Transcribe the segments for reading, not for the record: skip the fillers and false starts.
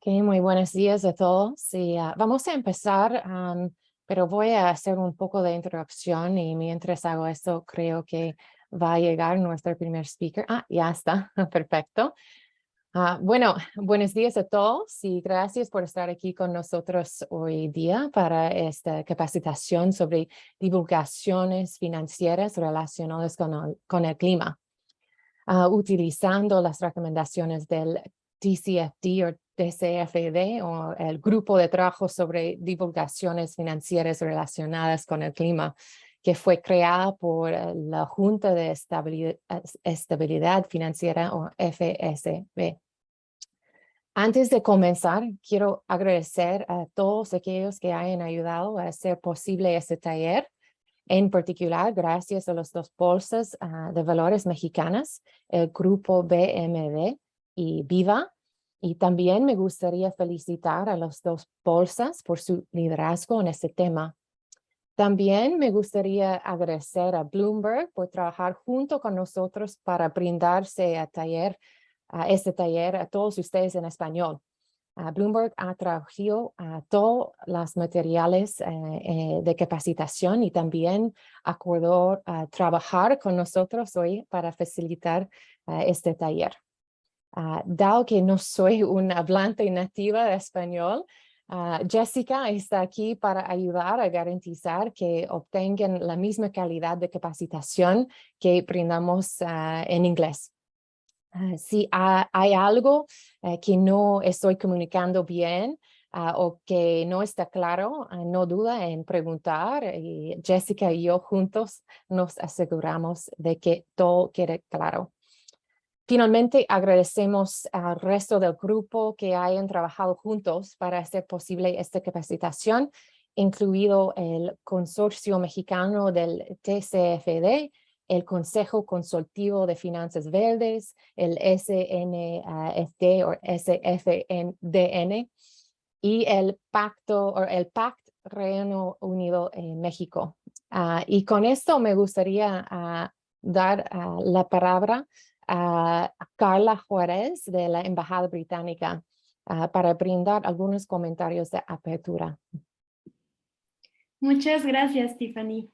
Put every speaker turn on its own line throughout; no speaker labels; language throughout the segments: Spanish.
Ok, muy buenos días a todos. Sí, vamos a empezar, pero voy a hacer un poco de introducción y mientras hago esto creo que va a llegar nuestro primer speaker. Ya está, perfecto. Bueno, buenos días a todos y gracias por estar aquí con nosotros hoy día para esta capacitación sobre divulgaciones financieras relacionadas con el clima. Utilizando las recomendaciones del TCFD o TCFD o el Grupo de Trabajo sobre Divulgaciones Financieras Relacionadas con el Clima, que fue creada por la Junta de Estabilidad Financiera o FSB. Antes de comenzar, quiero agradecer a todos aquellos que hayan ayudado a hacer posible este taller. En particular, gracias a las dos bolsas de valores mexicanas, el Grupo BMD y Viva. Y también me gustaría felicitar a las dos bolsas por su liderazgo en este tema. También me gustaría agradecer a Bloomberg por trabajar junto con nosotros para brindarse este taller a todos ustedes en español. Bloomberg ha traducido todos los materiales de capacitación y también acordó trabajar con nosotros hoy para facilitar este taller. Dado que no soy una hablante nativa de español, Jessica está aquí para ayudar a garantizar que obtengan la misma calidad de capacitación que brindamos en inglés. Si hay algo que no estoy comunicando bien o que no está claro, no duda en preguntar. Y Jessica y yo juntos nos aseguramos de que todo quede claro. Finalmente, agradecemos al resto del grupo que hayan trabajado juntos para hacer posible esta capacitación, incluido el Consorcio Mexicano del TCFD, el Consejo Consultivo de Finanzas Verdes, el SNFD o SFDN y el PACT Reino Unido en México. Y con esto me gustaría dar la palabra a Carla Juárez de la Embajada Británica para brindar algunos comentarios de apertura.
Muchas gracias, Tiffany.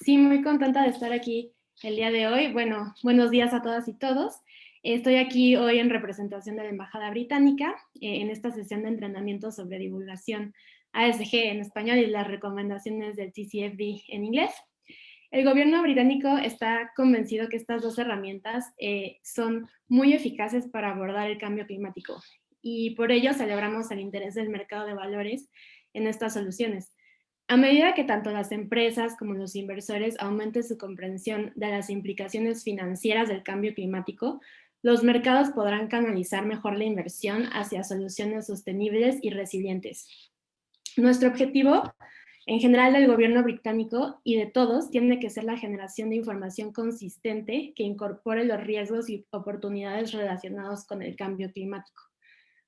Sí, muy contenta de estar aquí el día de hoy. Bueno, buenos días a todas y todos. Estoy aquí hoy en representación de la Embajada Británica en esta sesión de entrenamiento sobre divulgación ASG en español y las recomendaciones del TCFD en inglés. El gobierno británico está convencido que estas dos herramientas son muy eficaces para abordar el cambio climático y por ello celebramos el interés del mercado de valores en estas soluciones. A medida que tanto las empresas como los inversores aumenten su comprensión de las implicaciones financieras del cambio climático, los mercados podrán canalizar mejor la inversión hacia soluciones sostenibles y resilientes. Nuestro objetivo en general del gobierno británico y de todos tiene que ser la generación de información consistente que incorpore los riesgos y oportunidades relacionados con el cambio climático.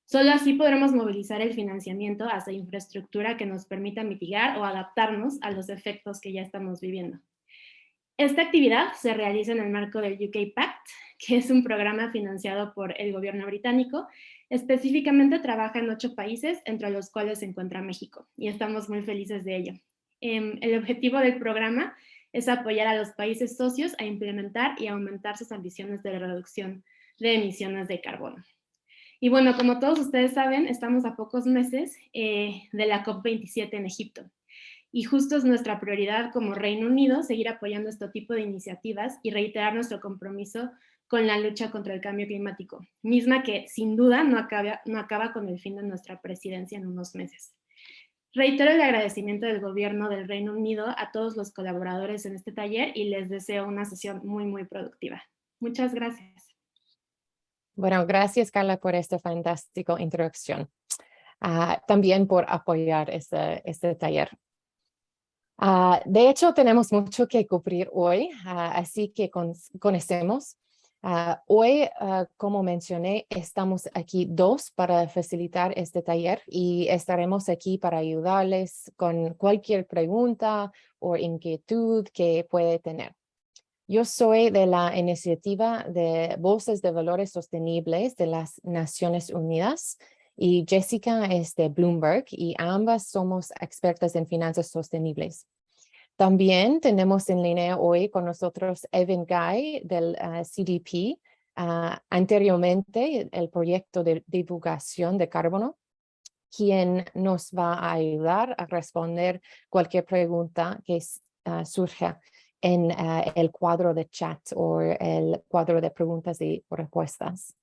Solo así podremos movilizar el financiamiento hacia infraestructura que nos permita mitigar o adaptarnos a los efectos que ya estamos viviendo. Esta actividad se realiza en el marco del UK Pact, que es un programa financiado por el gobierno británico. Específicamente trabaja en 8 países, entre los cuales se encuentra México, y estamos muy felices de ello. El objetivo del programa es apoyar a los países socios a implementar y aumentar sus ambiciones de reducción de emisiones de carbono. Y bueno, como todos ustedes saben, estamos a pocos meses de la COP27 en Egipto. Y justo es nuestra prioridad como Reino Unido seguir apoyando este tipo de iniciativas y reiterar nuestro compromiso con la lucha contra el cambio climático, misma que sin duda no acaba con el fin de nuestra presidencia en unos meses. Reitero el agradecimiento del gobierno del Reino Unido a todos los colaboradores en este taller y les deseo una sesión muy, muy productiva. Muchas gracias.
Bueno, gracias Carla por esta fantástica introducción. También por apoyar este taller. De hecho, tenemos mucho que cubrir hoy, así que conocemos. Hoy, como mencioné, estamos aquí dos para facilitar este taller y estaremos aquí para ayudarles con cualquier pregunta o inquietud que puede tener. Yo soy de la iniciativa de Bolsas de Valores Sostenibles de las Naciones Unidas Y Jessica es de Bloomberg y ambas somos expertas en finanzas sostenibles. También tenemos en línea hoy con nosotros Evan Guy del CDP, anteriormente el proyecto de divulgación de carbono, quien nos va a ayudar a responder cualquier pregunta que surja en el cuadro de chat o el cuadro de preguntas y respuestas.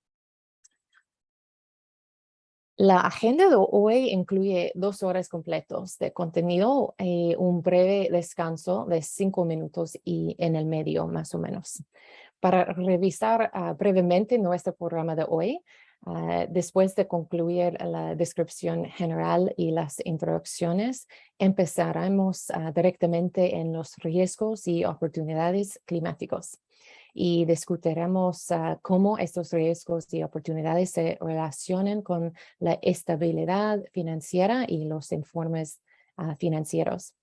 La agenda de hoy incluye 2 horas completas de contenido y un breve descanso de 5 minutos y en el medio más o menos. Para revisar brevemente nuestro programa de hoy, después de concluir la descripción general y las introducciones, empezaremos directamente en los riesgos y oportunidades climáticos y discutiremos cómo estos riesgos y oportunidades se relacionan con la estabilidad financiera y los informes financieros.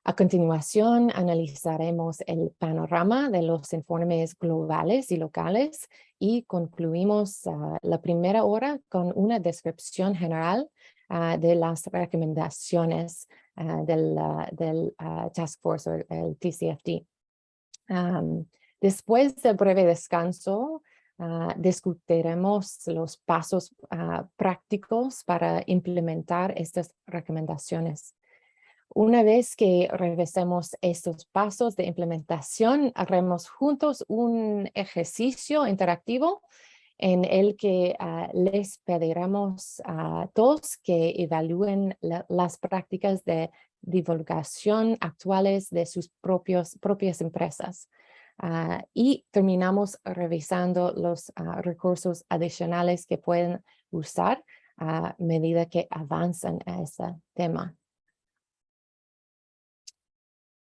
A continuación, analizaremos el panorama de los informes globales y locales y concluimos la primera hora con una descripción general de las recomendaciones del Task Force o el TCFD. Después del breve descanso, discutiremos los pasos prácticos para implementar estas recomendaciones. Una vez que revisemos estos pasos de implementación, haremos juntos un ejercicio interactivo en el que les pediremos a todos que evalúen las prácticas de divulgación actuales de sus propias empresas. Y terminamos revisando los recursos adicionales que pueden usar a medida que avanzan a ese tema.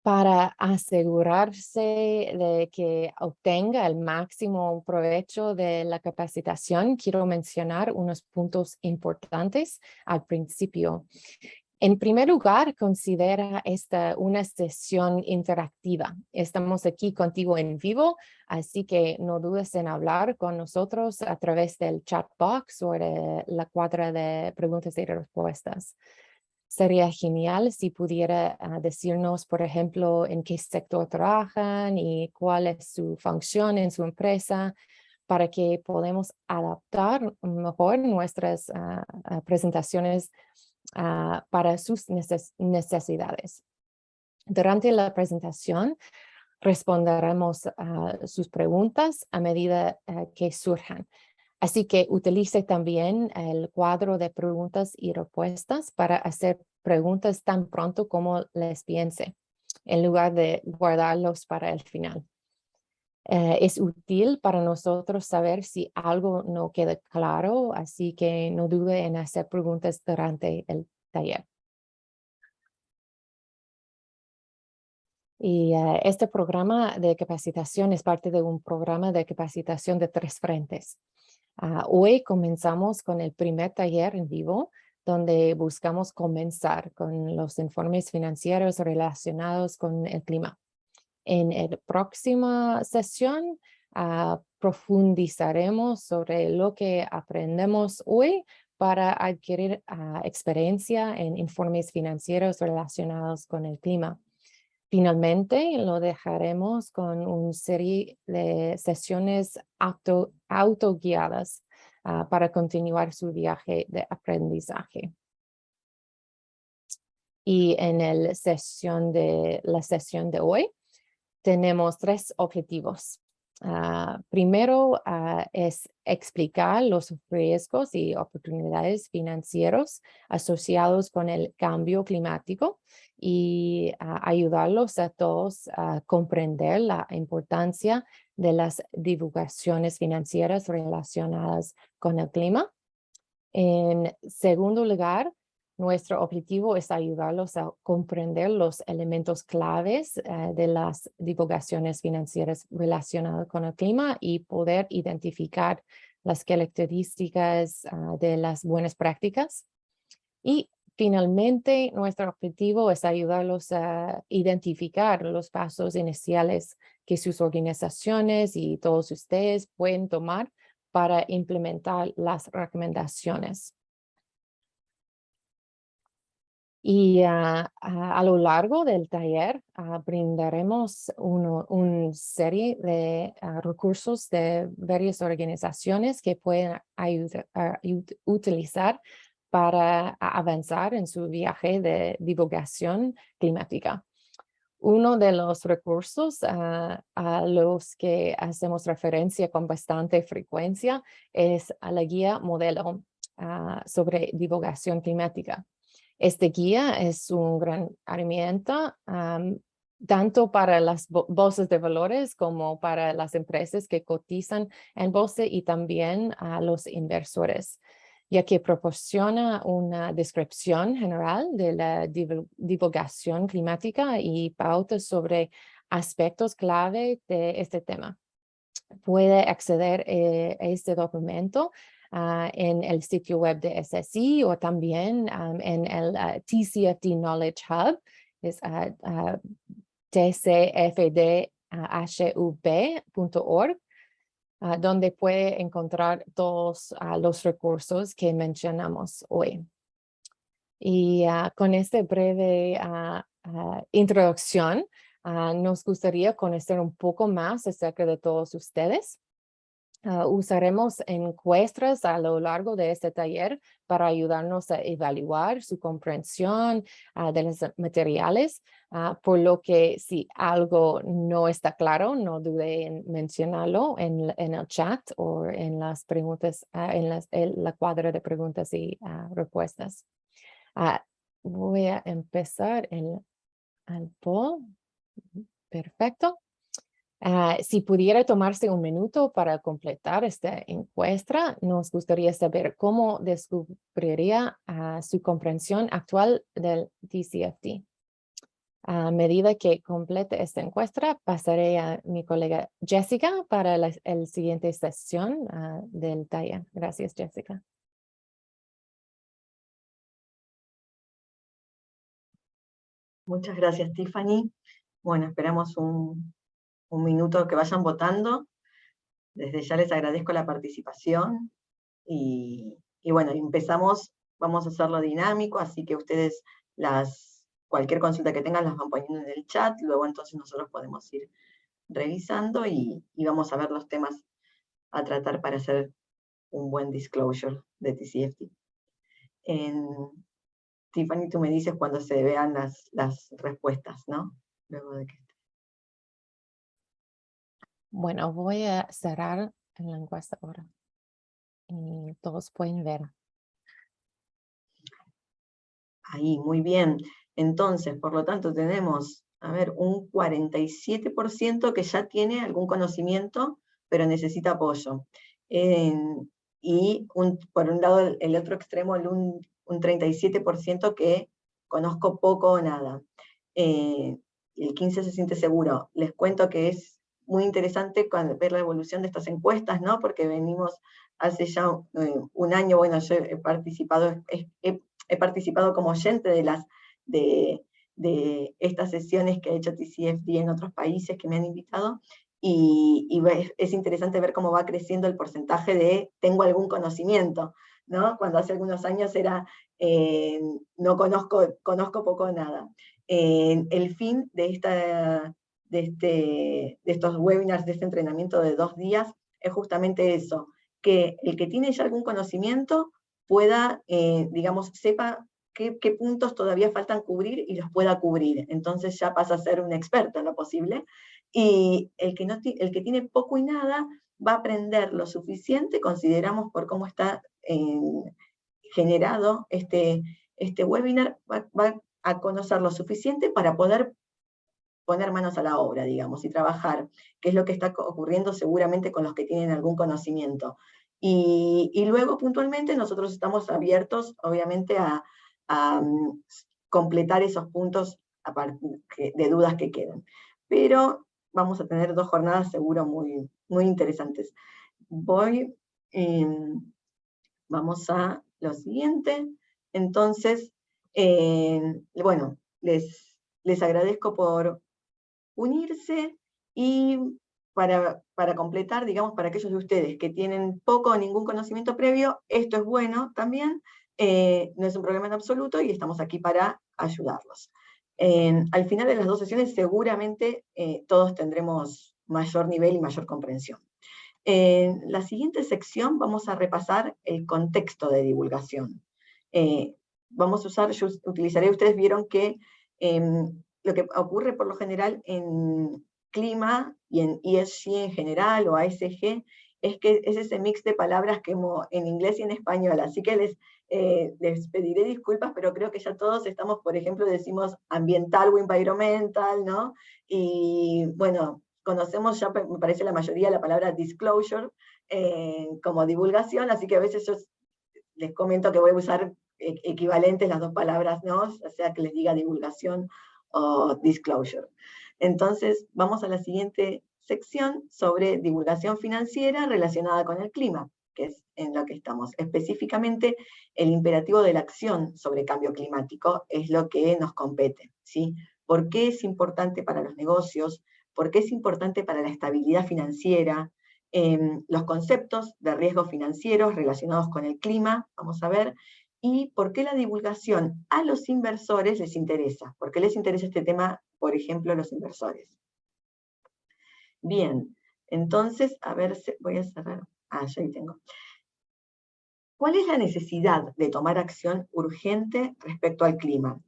Para asegurarse de que obtenga el máximo provecho de la capacitación, quiero mencionar unos puntos importantes al principio. En primer lugar, considera esta una sesión interactiva. Estamos aquí contigo en vivo, así que no dudes en hablar con nosotros a través del chat box o de la cuadra de preguntas y respuestas. Sería genial si pudiera decirnos, por ejemplo, en qué sector trabajan y cuál es su función en su empresa para que podamos adaptar mejor nuestras presentaciones para sus necesidades. Durante la presentación, responderemos sus preguntas a medida que surjan. Así que utilice también el cuadro de preguntas y respuestas para hacer preguntas tan pronto como les piense, en lugar de guardarlos para el final. Es útil para nosotros saber si algo no queda claro, así que no dude en hacer preguntas durante el taller. Y este programa de capacitación es parte de un programa de capacitación de 3 frentes. Hoy comenzamos con el primer taller en vivo, donde buscamos comenzar con los informes financieros relacionados con el clima. En la próxima sesión, profundizaremos sobre lo que aprendemos hoy para adquirir experiencia en informes financieros relacionados con el clima. Finalmente, lo dejaremos con una serie de sesiones autoguiadas para continuar su viaje de aprendizaje. Y en la sesión de hoy, tenemos 3 objetivos. Primero es explicar los riesgos y oportunidades financieros asociados con el cambio climático y ayudarlos a todos a comprender la importancia de las divulgaciones financieras relacionadas con el clima. En segundo lugar, nuestro objetivo es ayudarlos a comprender los elementos claves de las divulgaciones financieras relacionadas con el clima y poder identificar las características de las buenas prácticas. Y finalmente, nuestro objetivo es ayudarlos a identificar los pasos iniciales que sus organizaciones y todos ustedes pueden tomar para implementar las recomendaciones. Y a lo largo del taller brindaremos una serie de recursos de varias organizaciones que pueden utilizar para avanzar en su viaje de divulgación climática. Uno de los recursos a los que hacemos referencia con bastante frecuencia es a la guía modelo sobre divulgación climática. Este guía es un gran herramienta tanto para las bolsas de valores como para las empresas que cotizan en bolsa y también a los inversores, ya que proporciona una descripción general de la divulgación climática y pautas sobre aspectos clave de este tema. Puede acceder a este documento en el sitio web de SSI o también en el TCFD Knowledge Hub, es tcfdhub.org, donde puede encontrar todos los recursos que mencionamos hoy. Y con esta breve introducción, nos gustaría conocer un poco más acerca de todos ustedes. Usaremos encuestas a lo largo de este taller para ayudarnos a evaluar su comprensión de los materiales, por lo que si algo no está claro, no dude en mencionarlo en el chat o en las preguntas, en la cuadra de preguntas y respuestas. Voy a empezar el poll. Perfecto. Si pudiera tomarse un minuto para completar esta encuesta, nos gustaría saber cómo descubriría su comprensión actual del TCFD. A medida que complete esta encuesta, pasaré a mi colega Jessica para la siguiente sesión del taller. Gracias, Jessica.
Muchas gracias, Tiffany. Bueno, esperamos un minuto que vayan votando. Desde ya les agradezco la participación. Y bueno, empezamos, vamos a hacerlo dinámico, así que ustedes cualquier consulta que tengan las van poniendo en el chat, luego entonces nosotros podemos ir revisando y vamos a ver los temas a tratar para hacer un buen disclosure de TCFD. Tiffany, tú me dices cuando se vean las respuestas, ¿no? Luego de que...
Bueno, voy a cerrar la encuesta ahora. Y todos pueden ver.
Ahí, muy bien. Entonces, por lo tanto, tenemos, a ver, un 47% que ya tiene algún conocimiento, pero necesita apoyo. Y por un lado, el otro extremo, un 37% que conozco poco o nada. El 15% se siente seguro. Les cuento que es muy interesante ver la evolución de estas encuestas, ¿no? Porque venimos hace ya un año, bueno, yo he participado como oyente de estas sesiones que ha hecho TCFD en otros países que me han invitado, y es interesante ver cómo va creciendo el porcentaje de tengo algún conocimiento, ¿no? Cuando hace algunos años era no conozco poco o nada. El fin de estos webinars, de este entrenamiento de 2 días, es justamente eso, que el que tiene ya algún conocimiento pueda, digamos, sepa qué puntos todavía faltan cubrir y los pueda cubrir. Entonces ya pasa a ser un experto en lo posible. Y el que tiene poco y nada va a aprender lo suficiente, consideramos por cómo está generado este webinar, va a conocer lo suficiente para poder poner manos a la obra, digamos, y trabajar, que es lo que está ocurriendo seguramente con los que tienen algún conocimiento. Y luego, puntualmente, nosotros estamos abiertos, obviamente, a completar esos puntos de dudas que quedan. Pero vamos a tener 2 jornadas seguro muy, muy interesantes. Vamos a lo siguiente. Entonces, bueno, les agradezco por unirse, y para completar, digamos, para aquellos de ustedes que tienen poco o ningún conocimiento previo, esto es bueno también, No es un problema en absoluto y estamos aquí para ayudarlos. Al final de las 2 sesiones seguramente todos tendremos mayor nivel y mayor comprensión. En la siguiente sección vamos a repasar el contexto de divulgación. Vamos a usar, yo utilizaré, ustedes vieron que lo que ocurre por lo general en clima y en ESG en general, o ASG, es que es ese mix de palabras que en inglés y en español, así que les pediré disculpas, pero creo que ya todos estamos, por ejemplo, decimos ambiental o environmental, ¿no? Y bueno, conocemos ya, me parece la mayoría, la palabra disclosure como divulgación, así que a veces yo les comento que voy a usar equivalentes las 2 palabras, ¿no? O sea, que les diga divulgación o disclosure. Entonces, vamos a la siguiente sección sobre divulgación financiera relacionada con el clima, que es en lo que estamos. Específicamente, el imperativo de la acción sobre cambio climático es lo que nos compete, ¿sí? ¿Por qué es importante para los negocios? ¿Por qué es importante para la estabilidad financiera? Los conceptos de riesgos financieros relacionados con el clima, vamos a ver, y por qué la divulgación a los inversores les interesa. ¿Por qué les interesa este tema, por ejemplo, a los inversores? Bien, entonces, a ver, voy a cerrar. Ya ahí tengo. ¿Cuál es la necesidad de tomar acción urgente respecto al clima?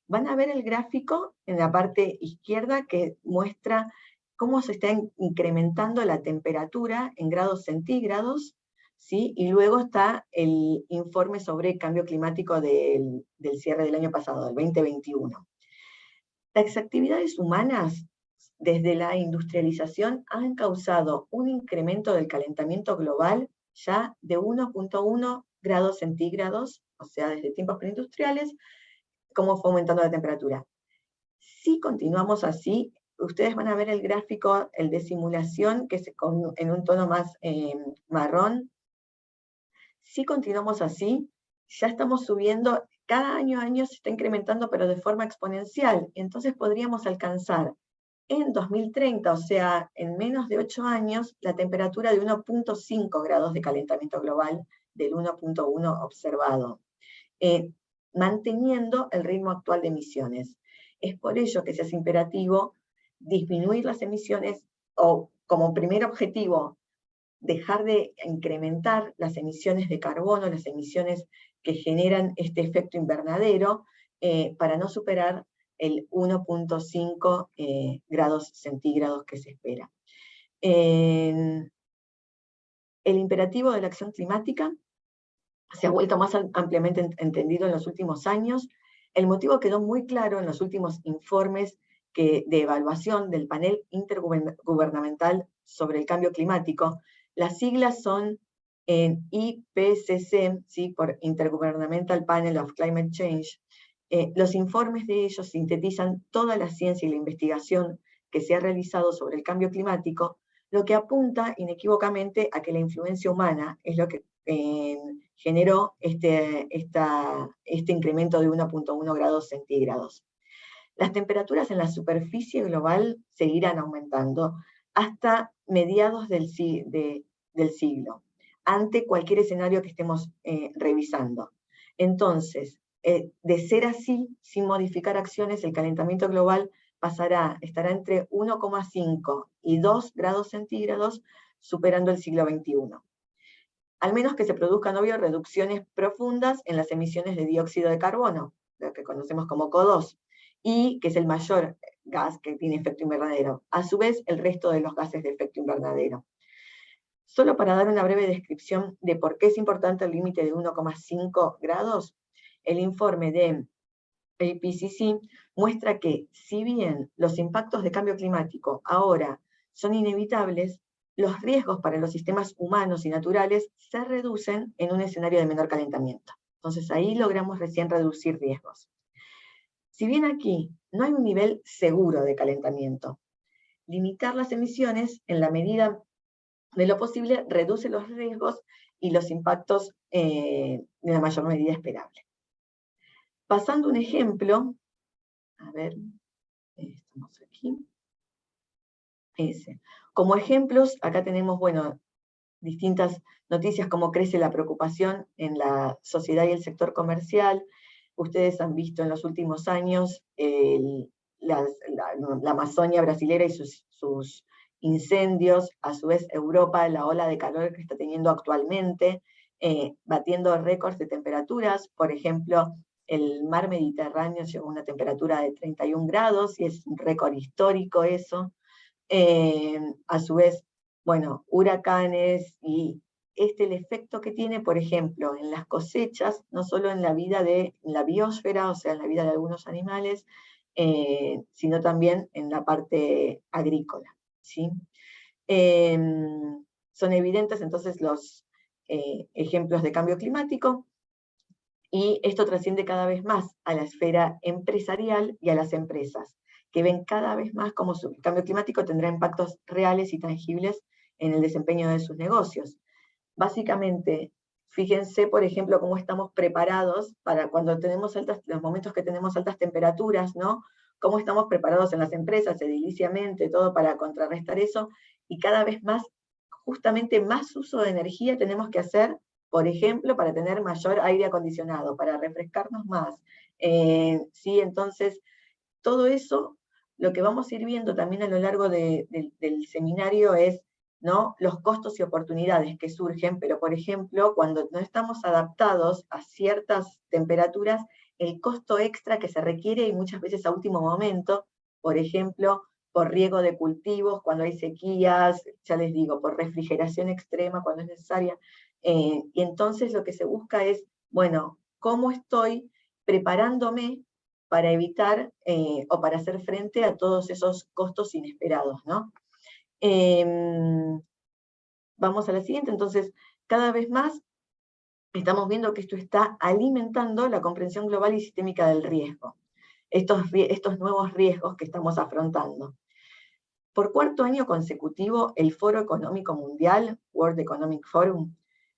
Van a ver el gráfico en la parte izquierda que muestra cómo se está incrementando la temperatura en grados centígrados, ¿sí? Y luego está el informe sobre cambio climático del cierre del año pasado, del 2021. Las actividades humanas, desde la industrialización, han causado un incremento del calentamiento global ya de 1.1 grados centígrados, o sea, desde tiempos preindustriales, cómo fue aumentando la temperatura. Si continuamos así, ustedes van a ver el gráfico, el de simulación, que es en un tono más marrón. Si continuamos así, ya estamos subiendo, cada año a año se está incrementando, pero de forma exponencial. Entonces podríamos alcanzar en 2030, o sea, en menos de 8 años, la temperatura de 1.5 grados de calentamiento global del 1.1 observado, manteniendo el ritmo actual de emisiones. Es por ello que se hace imperativo disminuir las emisiones, o como primer objetivo, dejar de incrementar las emisiones de carbono, las emisiones que generan este efecto invernadero, para no superar el 1.5 grados centígrados que se espera. El imperativo de la acción climática se ha vuelto más ampliamente entendido en los últimos años. El motivo quedó muy claro en los últimos informes de evaluación del panel intergubernamental sobre el cambio climático. Las siglas son en IPCC, ¿sí? Por Intergovernmental Panel of Climate Change. Los informes de ellos sintetizan toda la ciencia y la investigación que se ha realizado sobre el cambio climático, lo que apunta inequívocamente a que la influencia humana es lo que generó este incremento de 1.1 grados centígrados. Las temperaturas en la superficie global seguirán aumentando hasta mediados del siglo, ante cualquier escenario que estemos revisando. Entonces, de ser así, sin modificar acciones, el calentamiento global estará entre 1,5 y 2 grados centígrados, superando el siglo XXI. Al menos que se produzcan, obvio, reducciones profundas en las emisiones de dióxido de carbono, lo que conocemos como CO2, y que es el mayor gas que tiene efecto invernadero. A su vez, el resto de los gases de efecto invernadero. Solo para dar una breve descripción de por qué es importante el límite de 1,5 grados, el informe de IPCC muestra que, si bien los impactos de cambio climático ahora son inevitables, los riesgos para los sistemas humanos y naturales se reducen en un escenario de menor calentamiento. Entonces ahí logramos recién reducir riesgos. Si bien aquí no hay un nivel seguro de calentamiento, limitar las emisiones en la medida de lo posible reduce los riesgos y los impactos de la mayor medida esperable. Pasando un ejemplo, a ver, estamos aquí. Como ejemplos, acá tenemos, bueno, distintas noticias como crece la preocupación en la sociedad y el sector comercial. Ustedes han visto en los últimos años la Amazonia brasilera y sus incendios, a su vez Europa, la ola de calor que está teniendo actualmente, batiendo récords de temperaturas. Por ejemplo, el mar Mediterráneo llegó a una temperatura de 31 grados, y es un récord histórico eso. A su vez, bueno, huracanes, y el efecto que tiene, por ejemplo, en las cosechas, no solo en la vida de la biosfera, o sea, en la vida de algunos animales, sino también en la parte agrícola, ¿sí? Son evidentes entonces los ejemplos de cambio climático, y esto trasciende cada vez más a la esfera empresarial y a las empresas, que ven cada vez más cómo el cambio climático tendrá impactos reales y tangibles en el desempeño de sus negocios. Básicamente, fíjense, por ejemplo, cómo estamos preparados para cuando tenemos los momentos que tenemos altas temperaturas, ¿no? Cómo estamos preparados en las empresas, ediliciamente, todo para contrarrestar eso, y cada vez más, justamente más uso de energía tenemos que hacer, por ejemplo, para tener mayor aire acondicionado, para refrescarnos más. ¿Sí? Entonces, todo eso, lo que vamos a ir viendo también a lo largo del seminario es, ¿no?, los costos y oportunidades que surgen, pero por ejemplo, cuando no estamos adaptados a ciertas temperaturas, el costo extra que se requiere, y muchas veces a último momento, por ejemplo, por riego de cultivos, cuando hay sequías, ya les digo, por refrigeración extrema cuando es necesaria, y entonces lo que se busca es, bueno, ¿cómo estoy preparándome para evitar o para hacer frente a todos esos costos inesperados, ¿no? Vamos a la siguiente. Entonces, cada vez más estamos viendo que esto está alimentando la comprensión global y sistémica del riesgo, estos nuevos riesgos que estamos afrontando. Por cuarto año consecutivo, el Foro Económico Mundial, World Economic Forum,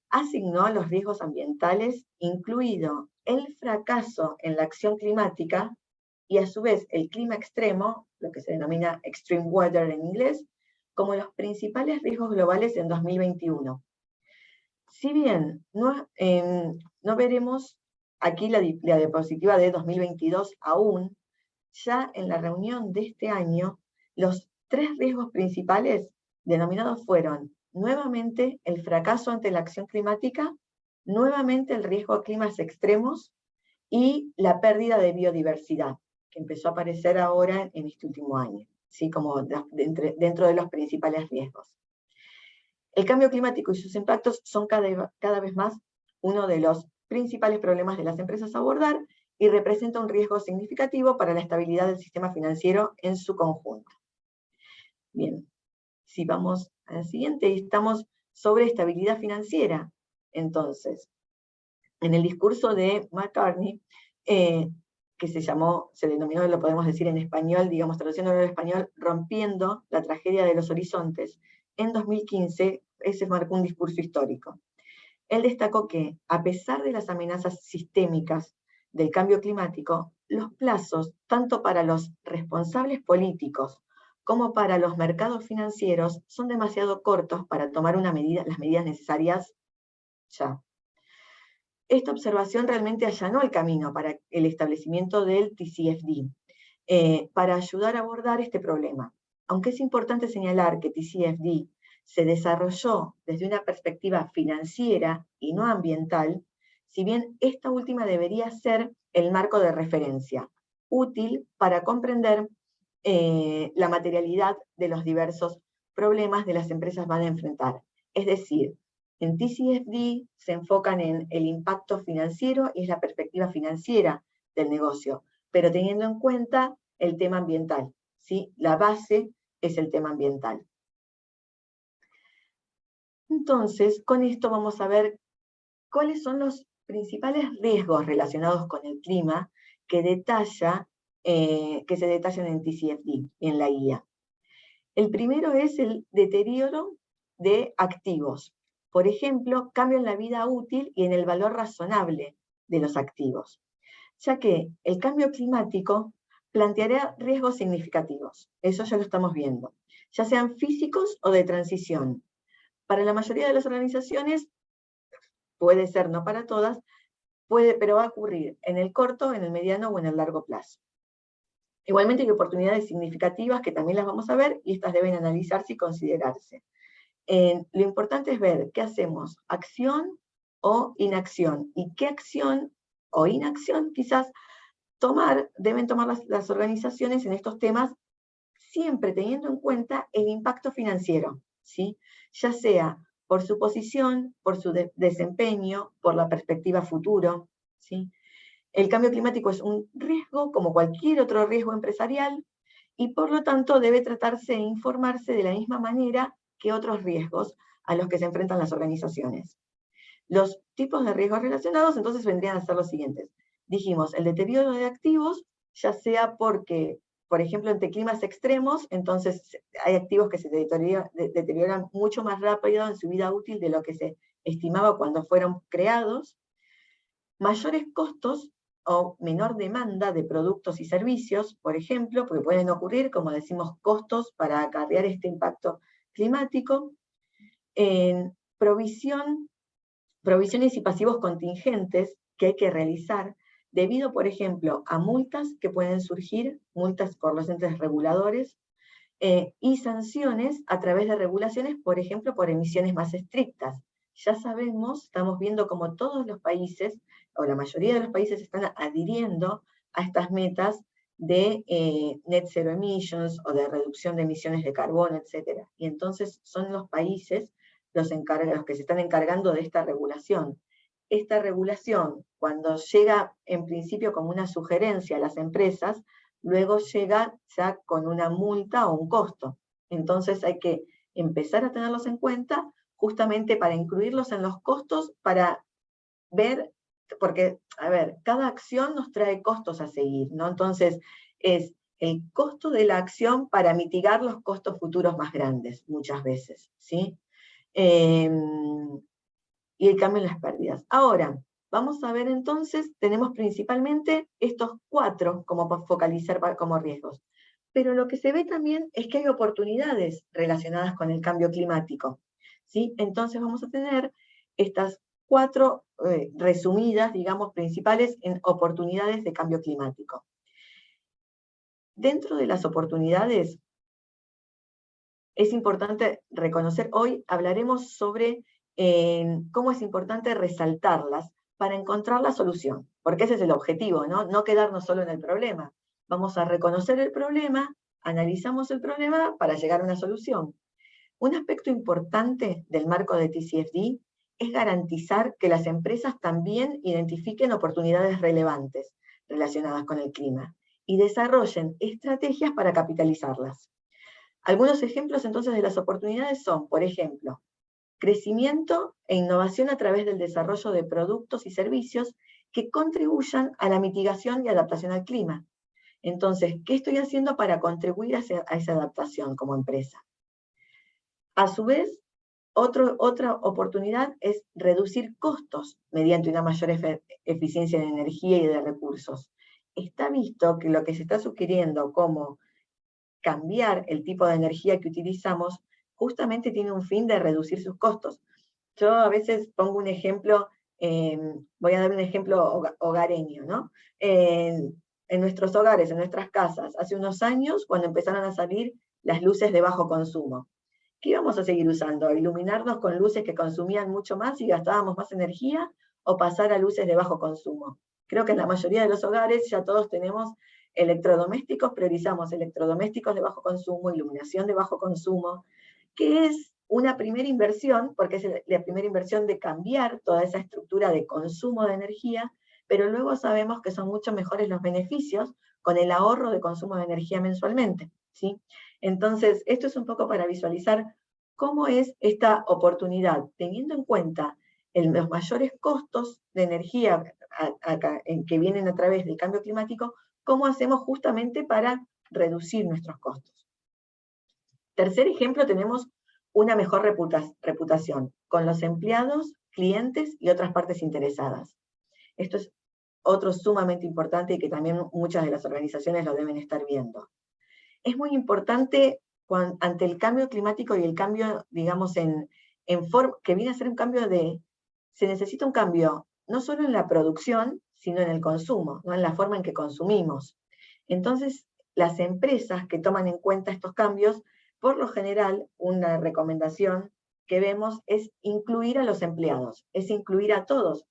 asignó los riesgos ambientales, incluido el fracaso en la acción climática, y a su vez el clima extremo, lo que se denomina extreme weather en inglés, como los principales riesgos globales en 2021. Si bien no veremos aquí la diapositiva de 2022 aún, ya en la reunión de este año, los 3 riesgos principales denominados fueron nuevamente el fracaso ante la acción climática, nuevamente el riesgo a climas extremos y la pérdida de biodiversidad, que empezó a aparecer ahora en este último año, ¿sí?, como dentro de los principales riesgos. El cambio climático y sus impactos son cada vez más uno de los principales problemas de las empresas a abordar, y representa un riesgo significativo para la estabilidad del sistema financiero en su conjunto. Bien, si vamos a la siguiente, estamos sobre estabilidad financiera. Entonces, en el discurso de McCartney, que se denominó, lo podemos decir en español, digamos, traduciéndolo al español, rompiendo la tragedia de los horizontes, en 2015 ese marcó un discurso histórico. Él destacó que, a pesar de las amenazas sistémicas del cambio climático, los plazos, tanto para los responsables políticos como para los mercados financieros, son demasiado cortos para tomar las medidas necesarias ya. Esta observación realmente allanó el camino para el establecimiento del TCFD, para ayudar a abordar este problema. Aunque es importante señalar que TCFD se desarrolló desde una perspectiva financiera y no ambiental, si bien esta última debería ser el marco de referencia, útil para comprender la materialidad de los diversos problemas que las empresas van a enfrentar. Es decir, en TCFD se enfocan en el impacto financiero y es la perspectiva financiera del negocio, pero teniendo en cuenta el tema ambiental, ¿sí? La base es el tema ambiental. Entonces, con esto vamos a ver cuáles son los principales riesgos relacionados con el clima que se detallan en TCFD, en la guía. El primero es el deterioro de activos. Por ejemplo, cambio en la vida útil y en el valor razonable de los activos, ya que el cambio climático planteará riesgos significativos. Eso ya lo estamos viendo, ya sean físicos o de transición. Para la mayoría de las organizaciones, puede ser no para todas, pero va a ocurrir en el corto, en el mediano o en el largo plazo. Igualmente hay oportunidades significativas que también las vamos a ver y estas deben analizarse y considerarse. Lo importante es ver qué hacemos, acción o inacción, y qué acción o inacción quizás deben tomar las organizaciones en estos temas, siempre teniendo en cuenta el impacto financiero, ¿sí? Ya sea por su posición, por su desempeño, por la perspectiva futuro, ¿sí? El cambio climático es un riesgo como cualquier otro riesgo empresarial y por lo tanto debe tratarse e informarse de la misma manera que otros riesgos a los que se enfrentan las organizaciones. Los tipos de riesgos relacionados entonces vendrían a ser los siguientes. Dijimos, el deterioro de activos, ya sea porque, por ejemplo, ante climas extremos, entonces hay activos que se deterioran mucho más rápido en su vida útil de lo que se estimaba cuando fueron creados. Mayores costos o menor demanda de productos y servicios, por ejemplo, porque pueden ocurrir, como decimos, costos para acarrear este impacto climático. Provisiones y pasivos contingentes que hay que realizar debido, por ejemplo, a multas que pueden surgir, multas por los entes reguladores, y sanciones a través de regulaciones, por ejemplo, por emisiones más estrictas. Ya sabemos, estamos viendo como todos los países, o la mayoría de los países están adhiriendo a estas metas de net zero emissions, o de reducción de emisiones de carbono, etc. Y entonces son los países los que se están encargando de esta regulación. Esta regulación, cuando llega en principio como una sugerencia a las empresas, luego llega ya con una multa o un costo. Entonces hay que empezar a tenerlos en cuenta justamente para incluirlos en los costos, para ver, porque, a ver, cada acción nos trae costos a seguir, ¿no? Entonces es el costo de la acción para mitigar los costos futuros más grandes, muchas veces, ¿sí? Y el cambio en las pérdidas. Ahora, vamos a ver entonces, tenemos principalmente estos 4 como para focalizar como riesgos. Pero lo que se ve también es que hay oportunidades relacionadas con el cambio climático, ¿sí? Entonces vamos a tener estas 4 resumidas, digamos, principales en oportunidades de cambio climático. Dentro de las oportunidades, es importante reconocer, hoy hablaremos sobre cómo es importante resaltarlas para encontrar la solución, porque ese es el objetivo, ¿no? No quedarnos solo en el problema. Vamos a reconocer el problema, analizamos el problema para llegar a una solución. Un aspecto importante del marco de TCFD es garantizar que las empresas también identifiquen oportunidades relevantes relacionadas con el clima y desarrollen estrategias para capitalizarlas. Algunos ejemplos entonces de las oportunidades son, por ejemplo, crecimiento e innovación a través del desarrollo de productos y servicios que contribuyan a la mitigación y adaptación al clima. Entonces, ¿qué estoy haciendo para contribuir a esa adaptación como empresa? A su vez, otra oportunidad es reducir costos mediante una mayor eficiencia de energía y de recursos. Está visto que lo que se está sugiriendo como cambiar el tipo de energía que utilizamos, justamente tiene un fin de reducir sus costos. Yo a veces pongo un ejemplo, voy a dar un ejemplo hogareño, ¿no? En nuestros hogares, en nuestras casas, hace unos años, cuando empezaron a salir las luces de bajo consumo, ¿qué íbamos a seguir usando? ¿Iluminarnos con luces que consumían mucho más y gastábamos más energía? ¿O pasar a luces de bajo consumo? Creo que en la mayoría de los hogares ya todos tenemos electrodomésticos, priorizamos electrodomésticos de bajo consumo, iluminación de bajo consumo, que es una primera inversión, porque es la primera inversión de cambiar toda esa estructura de consumo de energía, pero luego sabemos que son mucho mejores los beneficios con el ahorro de consumo de energía mensualmente, ¿sí? Entonces, esto es un poco para visualizar cómo es esta oportunidad, teniendo en cuenta los mayores costos de energía que vienen a través del cambio climático, cómo hacemos justamente para reducir nuestros costos. Tercer ejemplo, tenemos una mejor reputación con los empleados, clientes y otras partes interesadas. Esto es otro sumamente importante y que también muchas de las organizaciones lo deben estar viendo. Es muy importante ante el cambio climático y el cambio, digamos, que viene a ser un cambio de se necesita un cambio no solo en la producción, sino en el consumo, ¿no? En la forma en que consumimos. Entonces, las empresas que toman en cuenta estos cambios, por lo general, una recomendación que vemos es incluir a los empleados, es incluir a todos.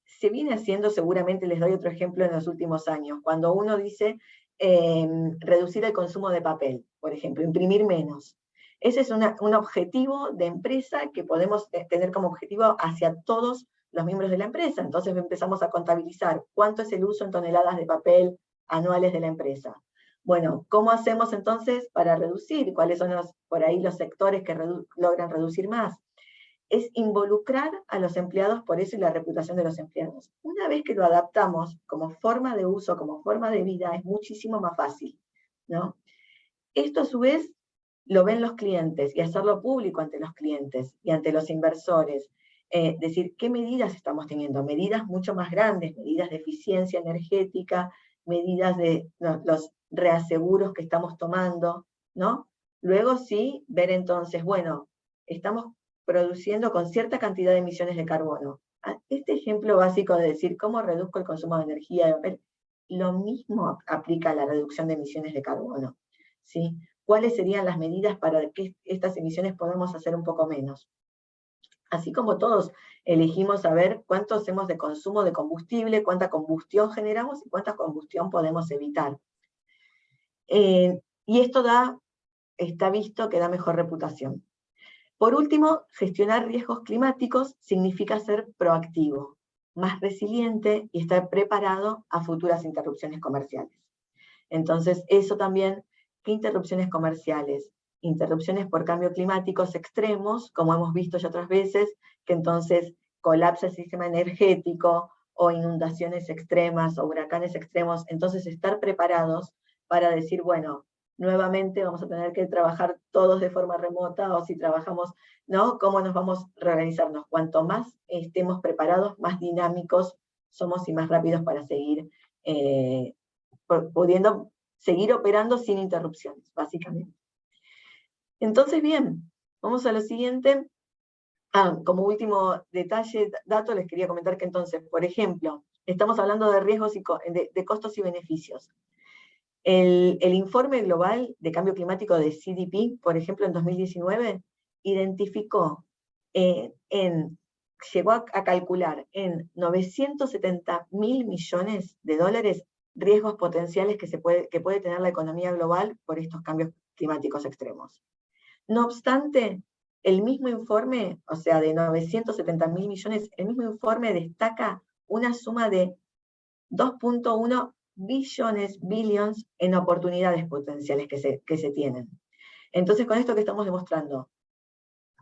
Se viene haciendo, seguramente les doy otro ejemplo en los últimos años, cuando uno dice reducir el consumo de papel, por ejemplo, imprimir menos. Ese es un objetivo de empresa que podemos tener como objetivo hacia todos los miembros de la empresa. Entonces empezamos a contabilizar cuánto es el uso en toneladas de papel anuales de la empresa. Bueno, ¿cómo hacemos entonces para reducir? ¿Cuáles son por ahí los sectores que logran reducir más? Es involucrar a los empleados, por eso y la reputación de los empleados. Una vez que lo adaptamos como forma de uso, como forma de vida, es muchísimo más fácil, ¿no? Esto a su vez lo ven los clientes, y hacerlo público ante los clientes y ante los inversores. Decir, ¿qué medidas estamos teniendo? Medidas mucho más grandes, medidas de eficiencia energética, medidas de los reaseguros que estamos tomando, ¿no? Luego sí, ver entonces, bueno, estamos produciendo con cierta cantidad de emisiones de carbono. Este ejemplo básico de decir cómo reduzco el consumo de energía de papel, lo mismo aplica a la reducción de emisiones de carbono, ¿sí? ¿Cuáles serían las medidas para que estas emisiones podamos hacer un poco menos? Así como todos elegimos saber cuánto hacemos de consumo de combustible, cuánta combustión generamos y cuánta combustión podemos evitar. Y esto está visto que da mejor reputación. Por último, gestionar riesgos climáticos significa ser proactivo, más resiliente y estar preparado a futuras interrupciones comerciales. Entonces, eso también, ¿qué interrupciones comerciales? Interrupciones por cambios climáticos extremos, como hemos visto ya otras veces, que entonces colapsa el sistema energético, o inundaciones extremas, o huracanes extremos. Entonces, estar preparados para decir, bueno, nuevamente vamos a tener que trabajar todos de forma remota, o si trabajamos, ¿no? ¿Cómo nos vamos a reorganizarnos? Cuanto más estemos preparados, más dinámicos somos y más rápidos para seguir pudiendo seguir operando sin interrupciones, básicamente. Entonces, bien, vamos a lo siguiente. Como último detalle, dato, les quería comentar que entonces, por ejemplo, estamos hablando de riesgos y de costos y beneficios. El informe global de cambio climático de CDP, por ejemplo, en 2019, identificó, llegó a calcular en 970.000 millones de dólares riesgos potenciales que puede tener la economía global por estos cambios climáticos extremos. No obstante, el mismo informe, o sea, de 970.000 millones, el mismo informe destaca una suma de 2.1 billions en oportunidades potenciales que se tienen. Entonces, con esto que estamos demostrando,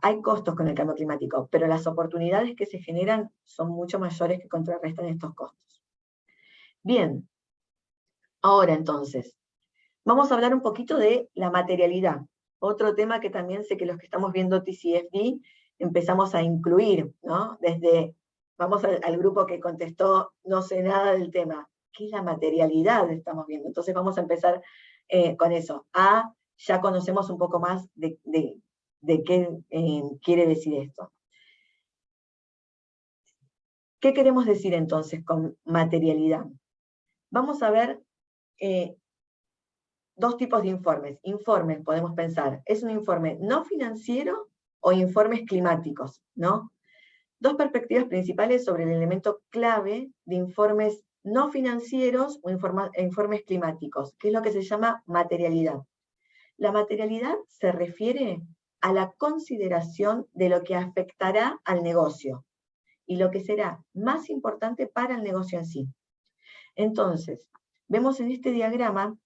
hay costos con el cambio climático, pero las oportunidades que se generan son mucho mayores que contrarrestan estos costos. Bien, ahora entonces, vamos a hablar un poquito de la materialidad. Otro tema que también sé que los que estamos viendo TCFD empezamos a incluir, ¿no? Vamos al grupo que contestó, no sé nada del tema. ¿Qué es la materialidad? Estamos viendo. Entonces vamos a empezar con eso. Ya conocemos un poco más de qué quiere decir esto. ¿Qué queremos decir entonces con materialidad? Vamos a ver dos tipos de informes. Informes, podemos pensar, ¿es un informe no financiero o informes climáticos? ¿No? Dos perspectivas principales sobre el elemento clave de informes no financieros o informes climáticos, que es lo que se llama materialidad. La materialidad se refiere a la consideración de lo que afectará al negocio y lo que será más importante para el negocio en sí. Entonces, vemos en este diagrama,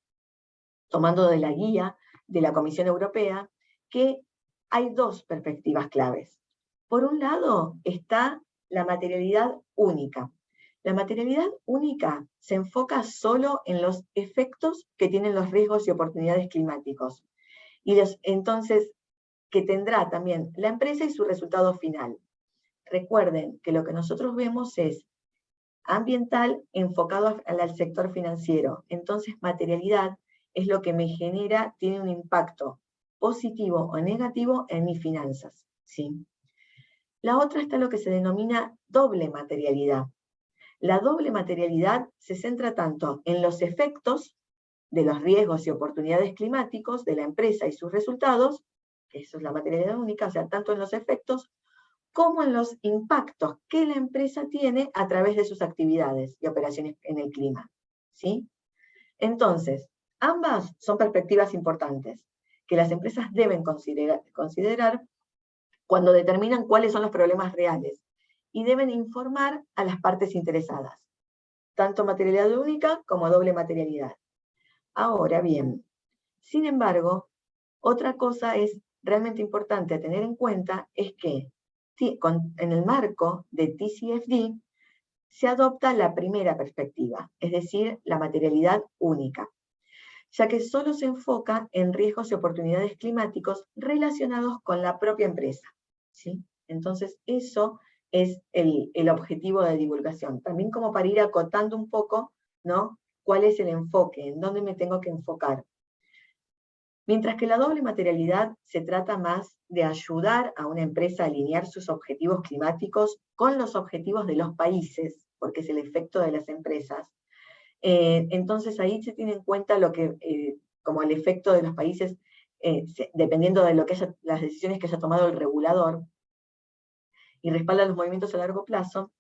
tomando de la guía de la Comisión Europea, que hay dos perspectivas claves. Por un lado está la materialidad única. La materialidad única se enfoca solo en los efectos que tienen los riesgos y oportunidades climáticos. Y entonces, que tendrá también la empresa y su resultado final. Recuerden que lo que nosotros vemos es ambiental enfocado al sector financiero. Entonces, materialidad es lo que me genera, tiene un impacto positivo o negativo en mis finanzas, ¿sí? La otra está lo que se denomina doble materialidad. La doble materialidad se centra tanto en los efectos de los riesgos y oportunidades climáticos de la empresa y sus resultados, eso es la materialidad única, o sea, tanto en los efectos como en los impactos que la empresa tiene a través de sus actividades y operaciones en el clima, ¿sí? Entonces, ambas son perspectivas importantes que las empresas deben considerar cuando determinan cuáles son los problemas reales y deben informar a las partes interesadas, tanto materialidad única como doble materialidad. Ahora bien, sin embargo, otra cosa es realmente importante a tener en cuenta es que en el marco de TCFD se adopta la primera perspectiva, es decir, la materialidad única, ya que solo se enfoca en riesgos y oportunidades climáticos relacionados con la propia empresa, ¿sí? Entonces, eso es el objetivo de divulgación. También como para ir acotando un poco, ¿no? ¿Cuál es el enfoque? ¿En dónde me tengo que enfocar? Mientras que la doble materialidad se trata más de ayudar a una empresa a alinear sus objetivos climáticos con los objetivos de los países, porque es el efecto de las empresas. Entonces ahí se tiene en cuenta lo que, como el efecto de los países, dependiendo de lo que las decisiones que haya tomado el regulador, y respalda los movimientos a largo plazo,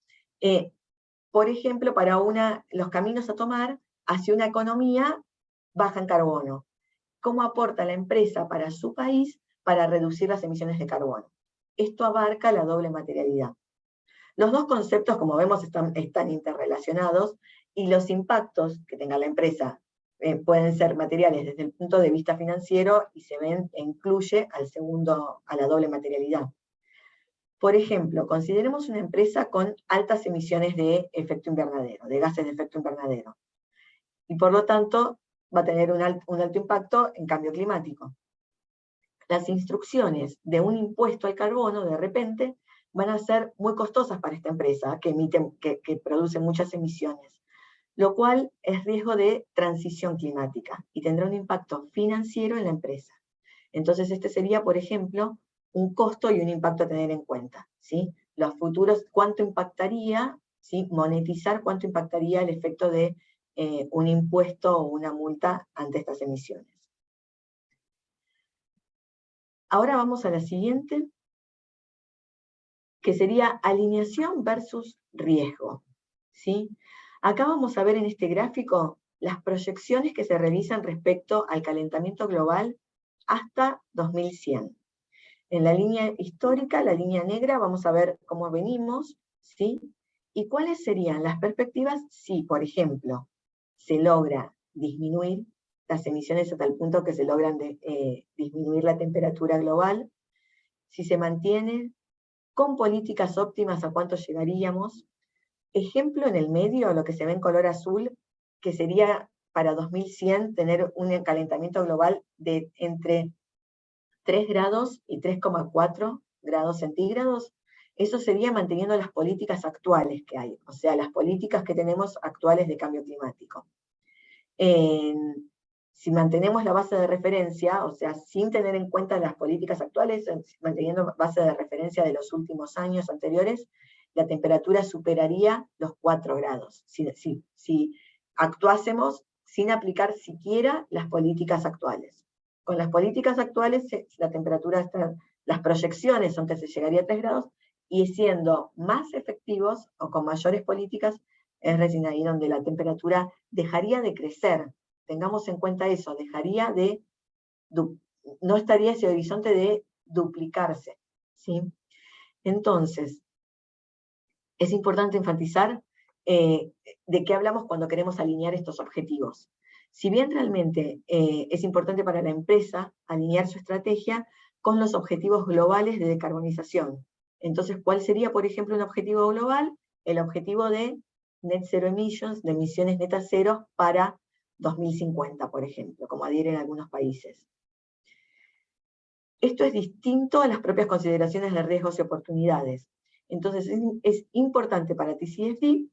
por ejemplo, para los caminos a tomar hacia una economía baja en carbono. ¿Cómo aporta la empresa para su país para reducir las emisiones de carbono? Esto abarca la doble materialidad. Los dos conceptos, como vemos, están interrelacionados y los impactos que tenga la empresa pueden ser materiales desde el punto de vista financiero y se ven e incluye a la doble materialidad. Por ejemplo, consideremos una empresa con altas emisiones de efecto invernadero, de gases de efecto invernadero, y por lo tanto va a tener un alto impacto en cambio climático. Las instrucciones de un impuesto al carbono, de repente, van a ser muy costosas para esta empresa, que produce muchas emisiones, lo cual es riesgo de transición climática, y tendrá un impacto financiero en la empresa. Entonces este sería, por ejemplo, un costo y un impacto a tener en cuenta, ¿sí? Los futuros, ¿cuánto impactaría, ¿sí? Monetizar cuánto impactaría el efecto de un impuesto o una multa ante estas emisiones. Ahora vamos a la siguiente, que sería alineación versus riesgo, ¿sí? Acá vamos a ver en este gráfico las proyecciones que se realizan respecto al calentamiento global hasta 2100. En la línea histórica, la línea negra, vamos a ver cómo venimos, ¿sí? Y cuáles serían las perspectivas si, por ejemplo, se logra disminuir las emisiones hasta el punto que se logran disminuir la temperatura global, si se mantiene con políticas óptimas a cuánto llegaríamos. Ejemplo en el medio, lo que se ve en color azul, que sería para 2100 tener un calentamiento global de entre 3 grados y 3,4 grados centígrados. Eso sería manteniendo las políticas actuales que hay, o sea, las políticas que tenemos actuales de cambio climático. Si mantenemos la base de referencia, o sea, sin tener en cuenta las políticas actuales, manteniendo base de referencia de los últimos años anteriores, la temperatura superaría los 4 grados, si actuásemos sin aplicar siquiera las políticas actuales. Con las políticas actuales, la temperatura las proyecciones son que se llegaría a 3 grados, y siendo más efectivos o con mayores políticas, es recién ahí donde la temperatura dejaría de crecer. Tengamos en cuenta eso, no estaría ese horizonte de duplicarse, ¿sí? Entonces, es importante enfatizar de qué hablamos cuando queremos alinear estos objetivos. Si bien realmente es importante para la empresa alinear su estrategia con los objetivos globales de decarbonización. Entonces, ¿cuál sería, por ejemplo, un objetivo global? El objetivo de net zero emissions, de emisiones netas cero para 2050, por ejemplo, como adhieren algunos países. Esto es distinto a las propias consideraciones de riesgos y oportunidades. Entonces es importante para TCFD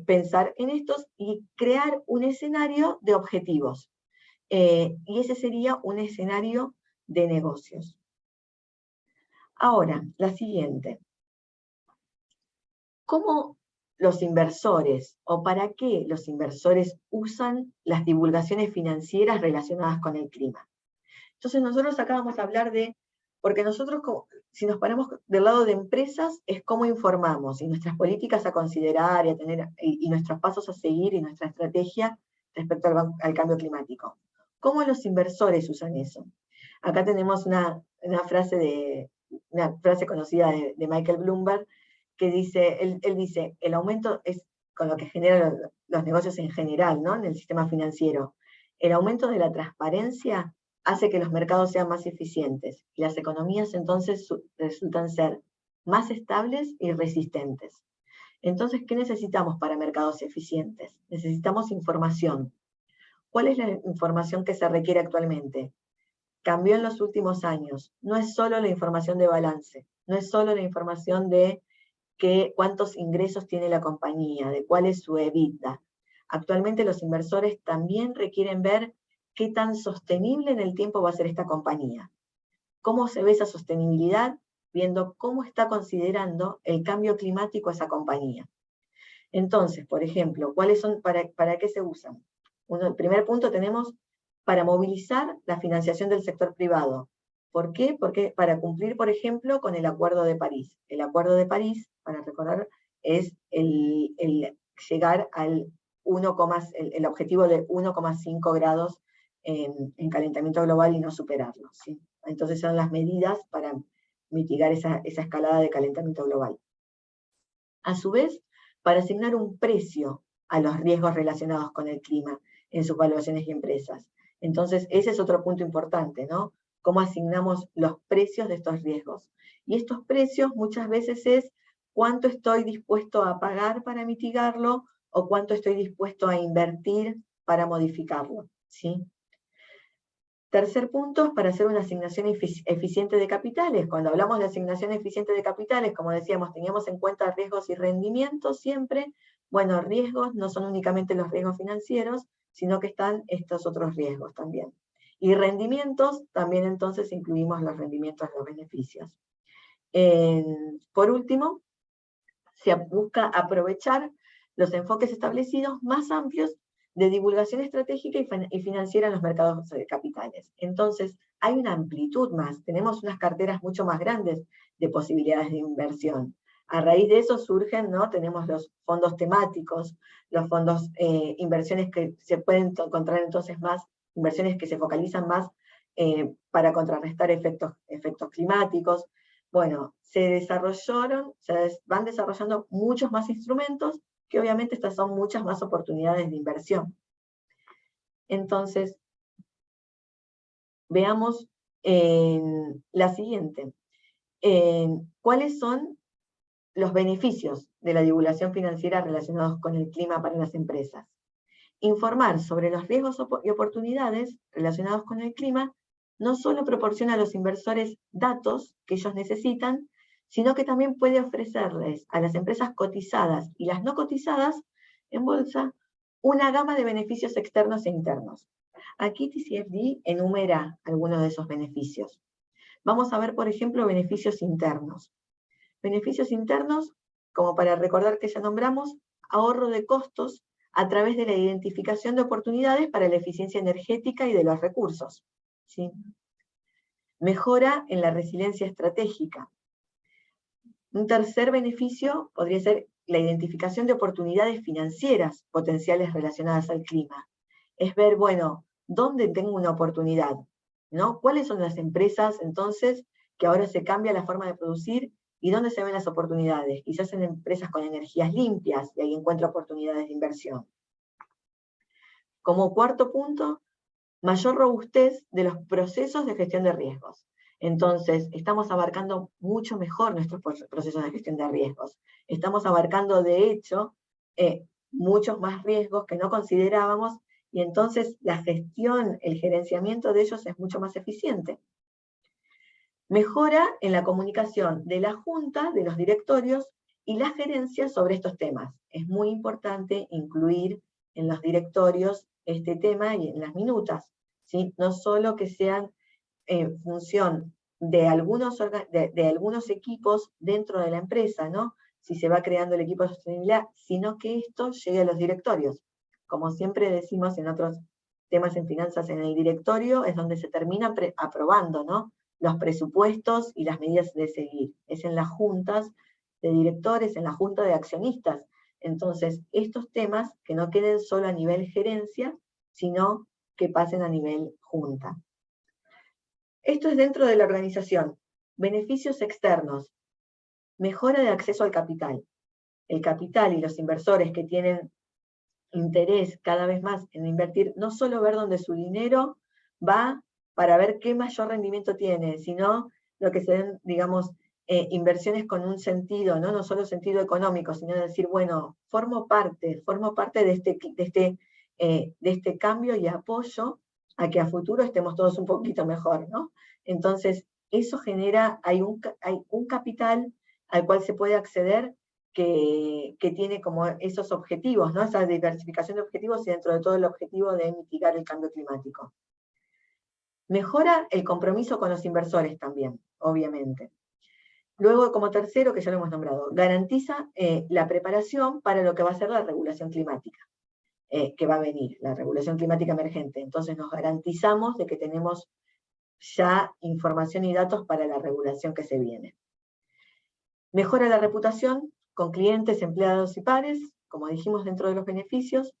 pensar en estos y crear un escenario de objetivos. Y ese sería un escenario de negocios. Ahora, la siguiente. ¿Cómo los inversores, o para qué los inversores usan las divulgaciones financieras relacionadas con el clima? Entonces nosotros acá vamos a hablar de, porque nosotros, si nos paramos del lado de empresas, es cómo informamos, y nuestras políticas a considerar, y a tener, y nuestros pasos a seguir, y nuestra estrategia respecto al cambio climático. ¿Cómo los inversores usan eso? Acá tenemos una frase conocida de Michael Bloomberg, que dice, él dice, el aumento es con lo que generan los negocios en general, ¿no? En el sistema financiero. El aumento de la transparencia hace que los mercados sean más eficientes, y las economías entonces resultan ser más estables y resistentes. Entonces, ¿qué necesitamos para mercados eficientes? Necesitamos información. ¿Cuál es la información que se requiere actualmente? Cambió en los últimos años. No es solo la información de balance, no es solo la información de cuántos ingresos tiene la compañía, de cuál es su EBITDA. Actualmente los inversores también requieren ver qué tan sostenible en el tiempo va a ser esta compañía. ¿Cómo se ve esa sostenibilidad? Viendo cómo está considerando el cambio climático a esa compañía. Entonces, por ejemplo, ¿cuáles son, para qué se usan? El primer punto tenemos para movilizar la financiación del sector privado. ¿Por qué? Porque para cumplir, por ejemplo, con el Acuerdo de París. El Acuerdo de París, para recordar, es el llegar al el objetivo de 1,5 grados en calentamiento global y no superarlo, ¿sí? Entonces son las medidas para mitigar esa escalada de calentamiento global. A su vez, para asignar un precio a los riesgos relacionados con el clima en sus valuaciones y empresas. Entonces, ese es otro punto importante, ¿no? Cómo asignamos los precios de estos riesgos. Y estos precios muchas veces es cuánto estoy dispuesto a pagar para mitigarlo o cuánto estoy dispuesto a invertir para modificarlo, ¿sí? Tercer punto, para hacer una asignación eficiente de capitales. Cuando hablamos de asignación eficiente de capitales, como decíamos, teníamos en cuenta riesgos y rendimientos siempre. Bueno, riesgos no son únicamente los riesgos financieros, sino que están estos otros riesgos también. Y rendimientos, también entonces incluimos los rendimientos de los beneficios. Por último, se busca aprovechar los enfoques establecidos más amplios de divulgación estratégica y financiera en los mercados de capitales. Entonces, hay una amplitud más, tenemos unas carteras mucho más grandes de posibilidades de inversión. A raíz de eso surgen, ¿no? Tenemos los fondos temáticos, los fondos, inversiones que se pueden encontrar entonces más, inversiones que se focalizan más para contrarrestar efectos climáticos. Bueno, se van desarrollando muchos más instrumentos, que obviamente estas son muchas más oportunidades de inversión. Entonces, veamos la siguiente. ¿Cuáles son los beneficios de la divulgación financiera relacionados con el clima para las empresas? Informar sobre los riesgos y oportunidades relacionados con el clima no solo proporciona a los inversores datos que ellos necesitan, sino que también puede ofrecerles a las empresas cotizadas y las no cotizadas en bolsa una gama de beneficios externos e internos. Aquí TCFD enumera algunos de esos beneficios. Vamos a ver, por ejemplo, beneficios internos. Beneficios internos, como para recordar que ya nombramos, ahorro de costos a través de la identificación de oportunidades para la eficiencia energética y de los recursos, ¿sí? Mejora en la resiliencia estratégica. Un tercer beneficio podría ser la identificación de oportunidades financieras potenciales relacionadas al clima. Es ver, bueno, ¿dónde tengo una oportunidad? ¿No? ¿Cuáles son las empresas, entonces, que ahora se cambia la forma de producir y dónde se ven las oportunidades? Quizás en empresas con energías limpias, y ahí encuentro oportunidades de inversión. Como cuarto punto, mayor robustez de los procesos de gestión de riesgos. Entonces, estamos abarcando mucho mejor nuestros procesos de gestión de riesgos. Estamos abarcando, de hecho, muchos más riesgos que no considerábamos, y entonces la gestión, el gerenciamiento de ellos es mucho más eficiente. Mejora en la comunicación de la junta, de los directorios y la gerencia sobre estos temas. Es muy importante incluir en los directorios este tema y en las minutas, ¿sí? No solo que sean función de algunos equipos dentro de la empresa, ¿no? Si se va creando el equipo de sostenibilidad, sino que esto llegue a los directorios. Como siempre decimos en otros temas en finanzas, en el directorio es donde se terminan aprobando, ¿no? Los presupuestos y las medidas de seguir. Es en las juntas de directores, en la junta de accionistas. Entonces, estos temas que no queden solo a nivel gerencia, sino que pasen a nivel junta. Esto es dentro de la organización. Beneficios externos. Mejora de acceso al capital. El capital y los inversores que tienen interés cada vez más en invertir, no solo ver dónde su dinero va para ver qué mayor rendimiento tiene, sino lo que se den, digamos, inversiones con un sentido, ¿no? No solo sentido económico, sino decir, bueno, formo parte de este cambio y apoyo a que a futuro estemos todos un poquito mejor, ¿no? Entonces, eso genera, hay un capital al cual se puede acceder que tiene como esos objetivos, ¿no? Esa diversificación de objetivos y dentro de todo el objetivo de mitigar el cambio climático. Mejora el compromiso con los inversores también, obviamente. Luego, como tercero, que ya lo hemos nombrado, garantiza la preparación para lo que va a ser la regulación climática, que va a venir, la regulación climática emergente. Entonces nos garantizamos de que tenemos ya información y datos para la regulación que se viene. Mejora la reputación con clientes, empleados y pares, como dijimos dentro de los beneficios,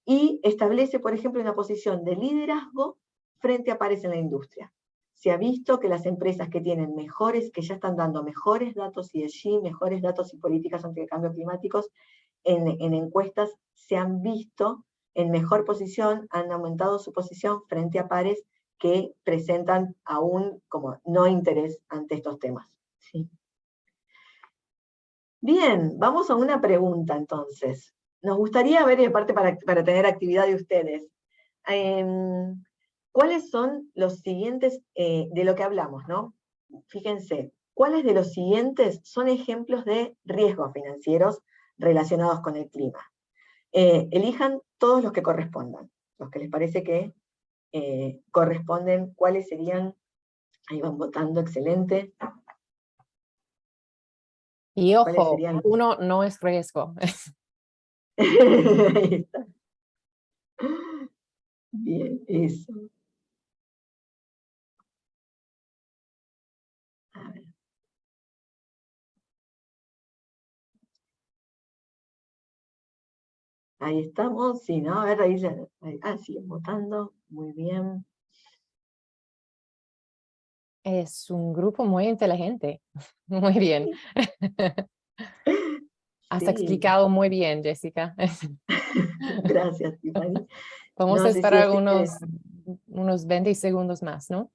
y establece, por ejemplo, una posición de liderazgo frente a pares en la industria. Se ha visto que las empresas que tienen que ya están dando mejores datos ESG, mejores datos y políticas ante el cambio climáticos, en encuestas se han visto en mejor posición, han aumentado su posición frente a pares que presentan aún como no interés ante estos temas. ¿Sí? Bien, vamos a una pregunta entonces. Nos gustaría ver, y aparte para tener actividad de ustedes, ¿cuáles son los siguientes de lo que hablamos, ¿no? Fíjense, ¿cuáles de los siguientes son ejemplos de riesgos financieros relacionados con el clima? Elijan todos los que correspondan, los que les parece que corresponden, cuáles serían, ahí van votando, excelente.
Y ojo, uno no es riesgo.
Ahí está. Bien, eso. A ver. Ahí estamos, sí, ¿no? A ver, ahí siguen votando, muy bien.
Es un grupo muy inteligente, muy bien. Has
Sí.
explicado muy bien, Jessica.
Gracias, Tiffany.
Vamos
No
a
sé si
esperar
es
unos 20 segundos más, ¿no?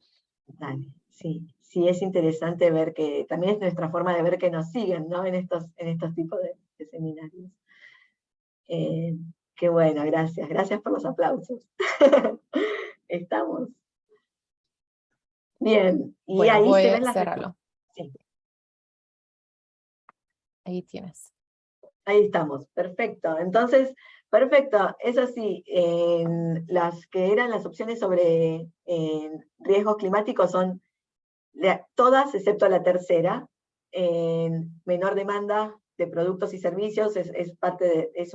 Dale, sí. Sí, es interesante ver que, también es nuestra forma de ver que nos siguen, ¿no? En estos tipos de seminarios. Qué bueno, gracias. Gracias por los aplausos. Estamos. Bien, y
Bueno,
ahí
voy
se
a
ven las
cerrarlo.
Sí.
Ahí tienes.
Ahí estamos, perfecto. Entonces, perfecto, es así. Las que eran las opciones sobre riesgos climáticos son todas, excepto la tercera. Menor demanda de productos y servicios es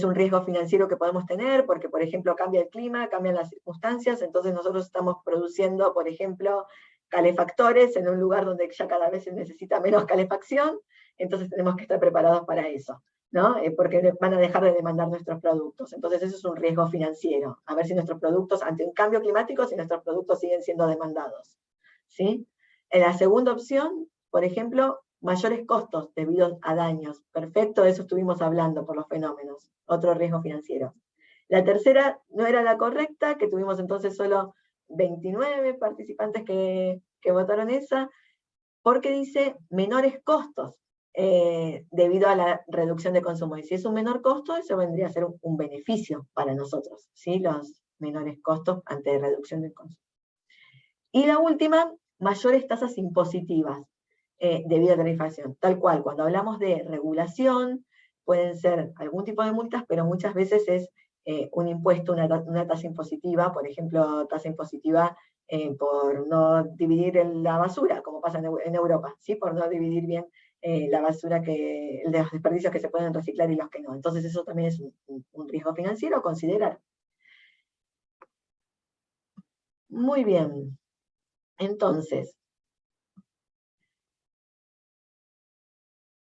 un riesgo financiero que podemos tener, porque, por ejemplo, cambia el clima, cambian las circunstancias, entonces nosotros estamos produciendo, por ejemplo, calefactores en un lugar donde ya cada vez se necesita menos calefacción, entonces tenemos que estar preparados para eso, ¿no? Porque van a dejar de demandar nuestros productos. Entonces eso es un riesgo financiero, a ver si nuestros productos, ante un cambio climático, si nuestros productos siguen siendo demandados. ¿Sí? En la segunda opción, por ejemplo, mayores costos debido a daños. Perfecto, de eso estuvimos hablando por los fenómenos. Otro riesgo financiero. La tercera no era la correcta, que tuvimos entonces solo 29 participantes que votaron esa, porque dice menores costos debido a la reducción de consumo. Y si es un menor costo, eso vendría a ser un beneficio para nosotros, ¿sí? Los menores costos ante reducción del consumo. Y la última, mayores tasas impositivas debido a la inflación. Tal cual, cuando hablamos de regulación, pueden ser algún tipo de multas, pero muchas veces es un impuesto, una tasa impositiva, por ejemplo, tasa impositiva por no dividir la basura, como pasa en Europa, ¿sí? Por no dividir bien la basura, de los desperdicios que se pueden reciclar y los que no. Entonces eso también es un riesgo financiero a considerar. Muy bien. Entonces,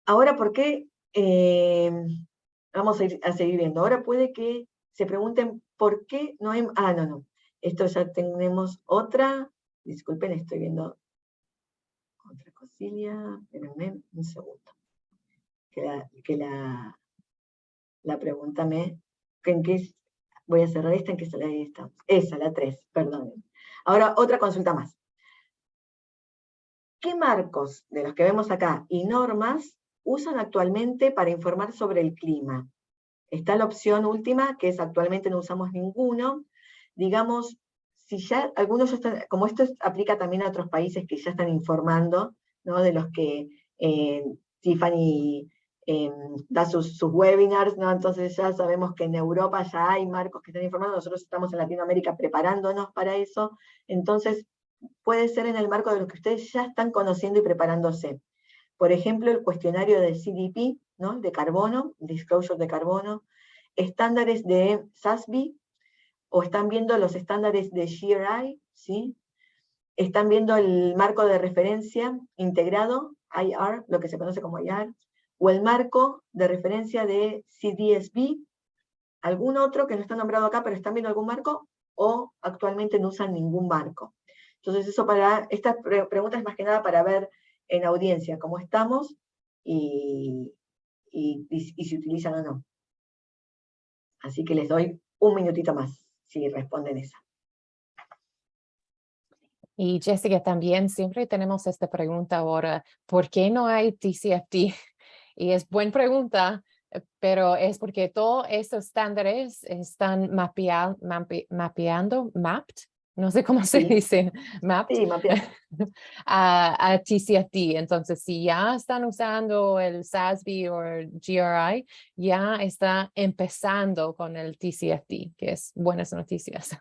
ahora, ¿por qué? Vamos a seguir viendo. Ahora puede que se pregunten por qué no hay... no. Esto ya tenemos otra. Disculpen, estoy viendo otra cosilla. Espérenme un segundo. La pregunta voy a cerrar esta, ¿en qué sala está? Esa, la 3, perdón. Ahora, otra consulta más. ¿Qué marcos de los que vemos acá y normas usan actualmente para informar sobre el clima? Está la opción última, que es actualmente no usamos ninguno. Digamos, si ya algunos ya están, como esto aplica también a otros países que ya están informando, ¿no? De los que Tiffany da sus webinars, ¿no? Entonces ya sabemos que en Europa ya hay marcos que están informando, nosotros estamos en Latinoamérica preparándonos para eso, entonces puede ser en el marco de lo que ustedes ya están conociendo y preparándose. Por ejemplo, el cuestionario del CDP, ¿no? De carbono, disclosure de carbono, estándares de SASB, o están viendo los estándares de GRI, ¿sí? Están viendo el marco de referencia integrado, IR, lo que se conoce como IR, o el marco de referencia de CDSB, algún otro que no está nombrado acá, pero están viendo algún marco, o actualmente no usan ningún marco. Entonces, esta pregunta es más que nada para ver en audiencia cómo estamos y si utilizan o no. Así que les doy un minutito más, si responden esa.
Y Jessica, también siempre tenemos esta pregunta ahora, ¿por qué no hay TCFD? Y es buena pregunta, pero es porque todos estos estándares están mapped, no sé cómo se dice, mapped,
Sí, mapeado.
a TCFD. Entonces, si ya están usando el SASB o GRI, ya está empezando con el TCFD, que es buenas noticias.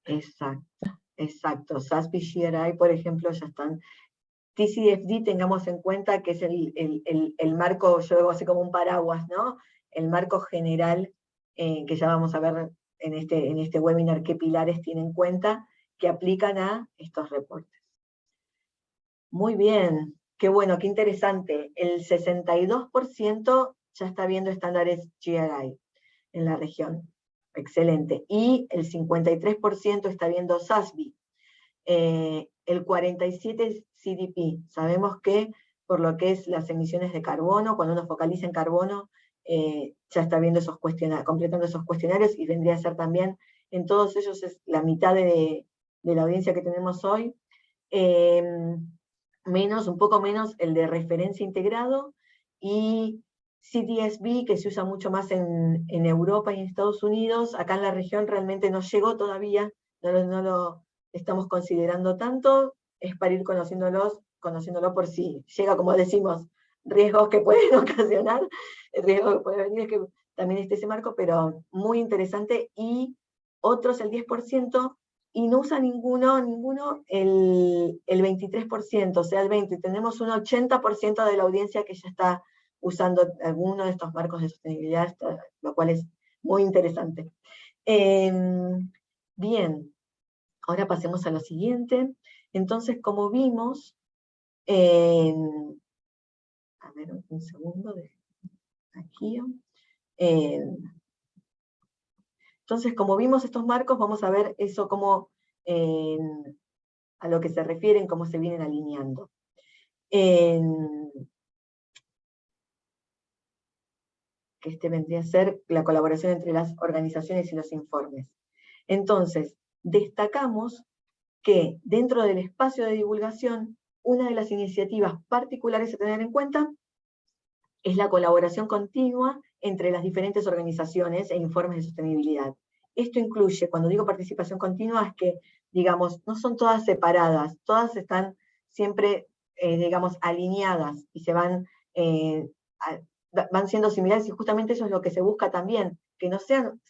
Exacto. SASB y GRI, por ejemplo, ya están. TCFD, tengamos en cuenta que es el marco, yo digo así como un paraguas, ¿no? El marco general, que ya vamos a ver en este webinar qué pilares tiene en cuenta, que aplican a estos reportes. Muy bien, qué bueno, qué interesante. El 62% ya está viendo estándares GRI en la región. Excelente. Y el 53% está viendo SASB. El 47% es CDP. Sabemos que por lo que es las emisiones de carbono, cuando uno focaliza en carbono, ya está viendo completando esos cuestionarios, y vendría a ser también, en todos ellos es la mitad de la audiencia que tenemos hoy, un poco menos el de referencia integrado, y CDSB, que se usa mucho más en Europa y en Estados Unidos. Acá en la región realmente no llegó todavía, no lo estamos considerando tanto, es para ir conociéndolo por si llega, como decimos, riesgos que pueden ocasionar, el riesgo que puede venir es que también esté ese marco, pero muy interesante. Y otros, el 10%, y no usa ninguno el 23%, o sea, el 20%. Tenemos un 80% de la audiencia que ya está usando alguno de estos marcos de sostenibilidad, lo cual es muy interesante. Bien, ahora pasemos a lo siguiente. Entonces, como vimos, a ver, un segundo, aquí. Entonces, como vimos estos marcos, vamos a ver eso como a lo que se refieren, cómo se vienen alineando. Que este vendría a ser la colaboración entre las organizaciones y los informes. Entonces, destacamos que dentro del espacio de divulgación, una de las iniciativas particulares a tener en cuenta es la colaboración continua entre las diferentes organizaciones e informes de sostenibilidad. Esto incluye, cuando digo participación continua, es que, digamos, no son todas separadas, todas están siempre, digamos, alineadas y se van siendo similares, y justamente eso es lo que se busca también, que no sean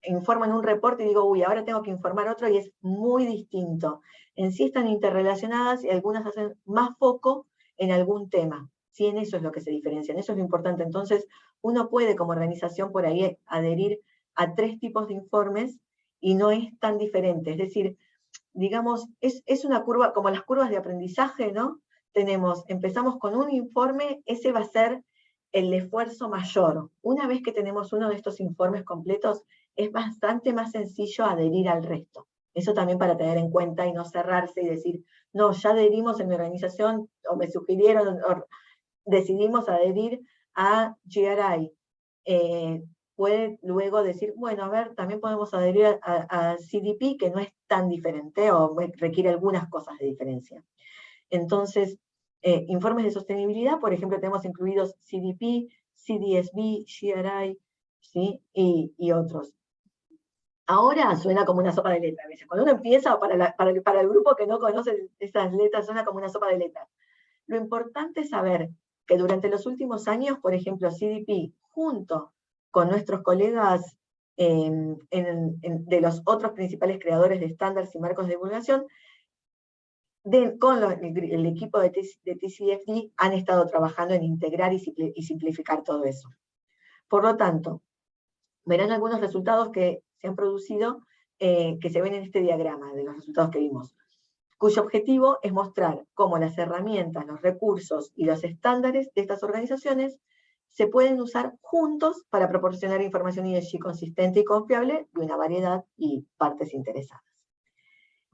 informo en un reporte y digo, uy, ahora tengo que informar otro, y es muy distinto. En sí están interrelacionadas y algunas hacen más foco en algún tema. Sí, en eso es lo que se diferencian, eso es lo importante. Entonces, uno puede como organización por ahí adherir a 3 tipos de informes y no es tan diferente. Es decir, digamos, es una curva, como las curvas de aprendizaje, ¿no? Empezamos con un informe, ese va a ser el esfuerzo mayor. Una vez que tenemos uno de estos informes completos, es bastante más sencillo adherir al resto. Eso también para tener en cuenta y no cerrarse y decir, no, ya adherimos en mi organización, o me sugirieron, o decidimos adherir a GRI. Puede luego decir, bueno, a ver, también podemos adherir a CDP, que no es tan diferente o requiere algunas cosas de diferencia. Entonces, informes de sostenibilidad, por ejemplo, tenemos incluidos CDP, CDSB, GRI, ¿sí? y otros. Ahora suena como una sopa de letras a veces. Cuando uno empieza, para el grupo que no conoce esas letras, suena como una sopa de letras. Lo importante es saber que durante los últimos años, por ejemplo, CDP, junto con nuestros colegas de los otros principales creadores de estándares y marcos de divulgación, con el equipo de TCFD, han estado trabajando en integrar y simplificar todo eso. Por lo tanto, verán algunos resultados que se han producido, que se ven en este diagrama de los resultados que vimos, cuyo objetivo es mostrar cómo las herramientas, los recursos y los estándares de estas organizaciones se pueden usar juntos para proporcionar información ESG consistente y confiable de una variedad y partes interesadas.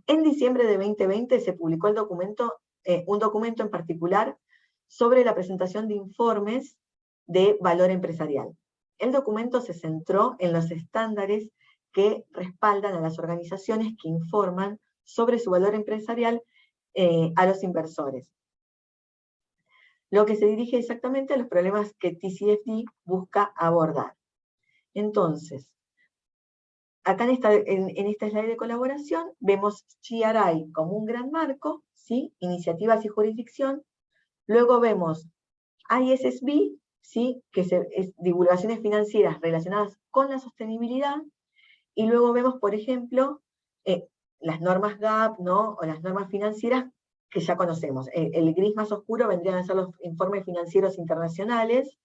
En diciembre de 2020 se publicó un documento en particular sobre la presentación de informes de valor empresarial. El documento se centró en los estándares que respaldan a las organizaciones que informan sobre su valor empresarial a los inversores. Lo que se dirige exactamente a los problemas que TCFD busca abordar. Entonces, acá en esta slide de colaboración vemos GRI como un gran marco, ¿sí? Iniciativas y jurisdicción. Luego vemos ISSB, ¿sí? Que es divulgaciones financieras relacionadas con la sostenibilidad. Y luego vemos, por ejemplo, las normas GAP, ¿no? O las normas financieras que ya conocemos. El gris más oscuro vendrían a ser los informes financieros internacionales,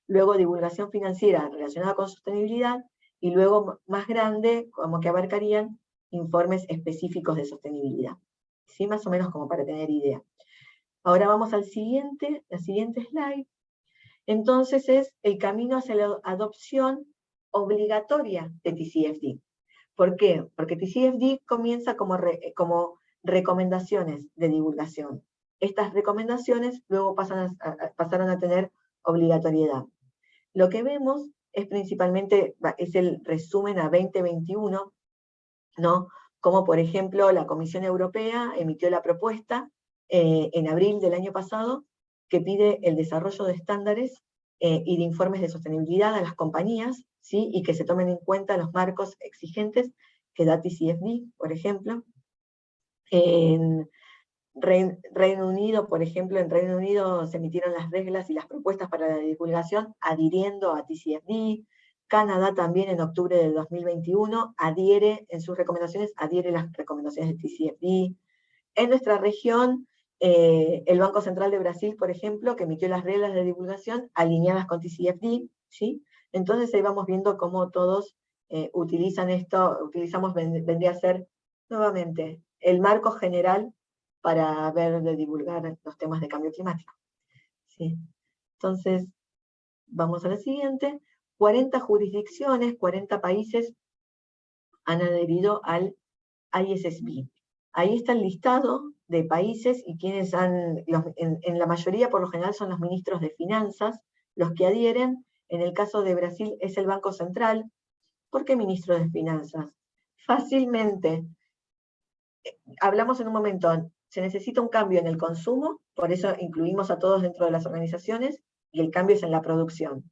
luego divulgación financiera relacionada con sostenibilidad, y luego más grande, como que abarcarían informes específicos de sostenibilidad. ¿Sí? Más o menos como para tener idea. Ahora vamos al siguiente, la siguiente slide. Entonces es el camino hacia la adopción obligatoria de TCFD. ¿Por qué? Porque TCFD comienza como recomendaciones de divulgación. Estas recomendaciones luego pasaron a tener obligatoriedad. Lo que vemos es principalmente, es el resumen a 2021, ¿no? Como por ejemplo la Comisión Europea emitió la propuesta en abril del año pasado, que pide el desarrollo de estándares y de informes de sostenibilidad a las compañías, ¿sí? Y que se tomen en cuenta los marcos exigentes que da TCFD, por ejemplo. En Reino Unido, por ejemplo, en Reino Unido se emitieron las reglas y las propuestas para la divulgación adhiriendo a TCFD. Canadá también en octubre del 2021 en sus recomendaciones, adhiere las recomendaciones de TCFD. En nuestra región, el Banco Central de Brasil, por ejemplo, que emitió las reglas de divulgación alineadas con TCFD, ¿sí? Entonces ahí vamos viendo cómo todos utilizan esto, vendría a ser nuevamente el marco general para ver de divulgar los temas de cambio climático. ¿Sí? Entonces, vamos a la siguiente. 40 jurisdicciones, 40 países han adherido al ISSB. Ahí está el listado de países y quienes en la mayoría por lo general son los ministros de finanzas los que adhieren. En el caso de Brasil es el Banco Central. ¿Por qué ministro de finanzas? Fácilmente. Hablamos en un momento, se necesita un cambio en el consumo, por eso incluimos a todos dentro de las organizaciones, y el cambio es en la producción.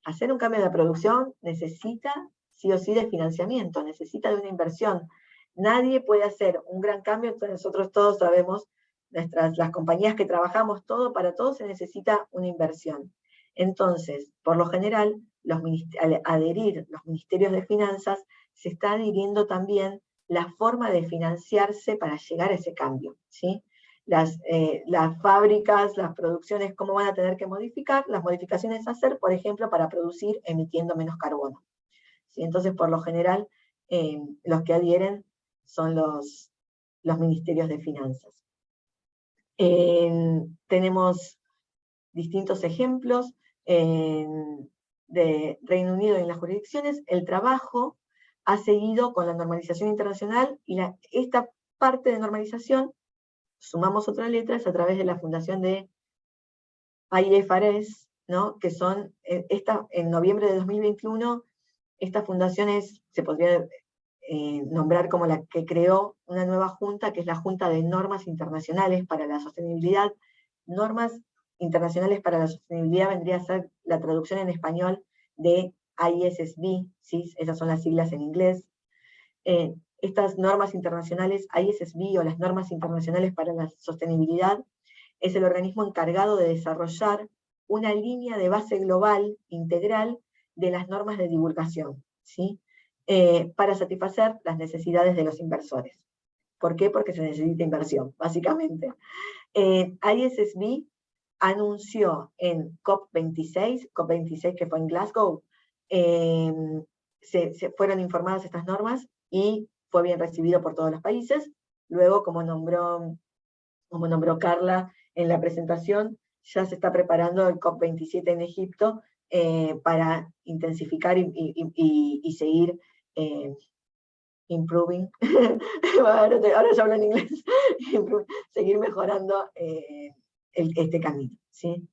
Hacer un cambio en la producción necesita sí o sí de financiamiento, necesita de una inversión. Nadie puede hacer un gran cambio, entonces nosotros todos sabemos, las compañías que trabajamos, para todo se necesita una inversión. Entonces, por lo general, al adherir los ministerios de finanzas, se está adhiriendo también la forma de financiarse para llegar a ese cambio, ¿sí? Las fábricas, las producciones, cómo van a tener que modificar, las modificaciones a hacer, por ejemplo, para producir emitiendo menos carbono, ¿sí? Entonces, por lo general, los que adhieren son los ministerios de finanzas. Tenemos distintos ejemplos de Reino Unido en las jurisdicciones. El trabajo ha seguido con la normalización internacional, y esta parte de normalización, sumamos otra letra, es a través de la fundación de IFRS, ¿no? Que son, en noviembre de 2021, esta fundación se podría nombrar como la que creó una nueva junta, que es la Junta de Normas Internacionales para la Sostenibilidad. Normas Internacionales para la Sostenibilidad vendría a ser la traducción en español de ISSB, ¿sí? Esas son las siglas en inglés. Estas normas internacionales, ISSB, o las Normas Internacionales para la Sostenibilidad, es el organismo encargado de desarrollar una línea de base global integral de las normas de divulgación, ¿sí? Para satisfacer las necesidades de los inversores. ¿Por qué? Porque se necesita inversión, básicamente. ISSB anunció en COP26 que fue en Glasgow, se fueron informadas estas normas y fue bien recibido por todos los países. Luego, como nombró Carla en la presentación, ya se está preparando el COP27 en Egipto para intensificar y seguir improving, ahora ya hablo en inglés, seguir mejorando este camino, ¿sí?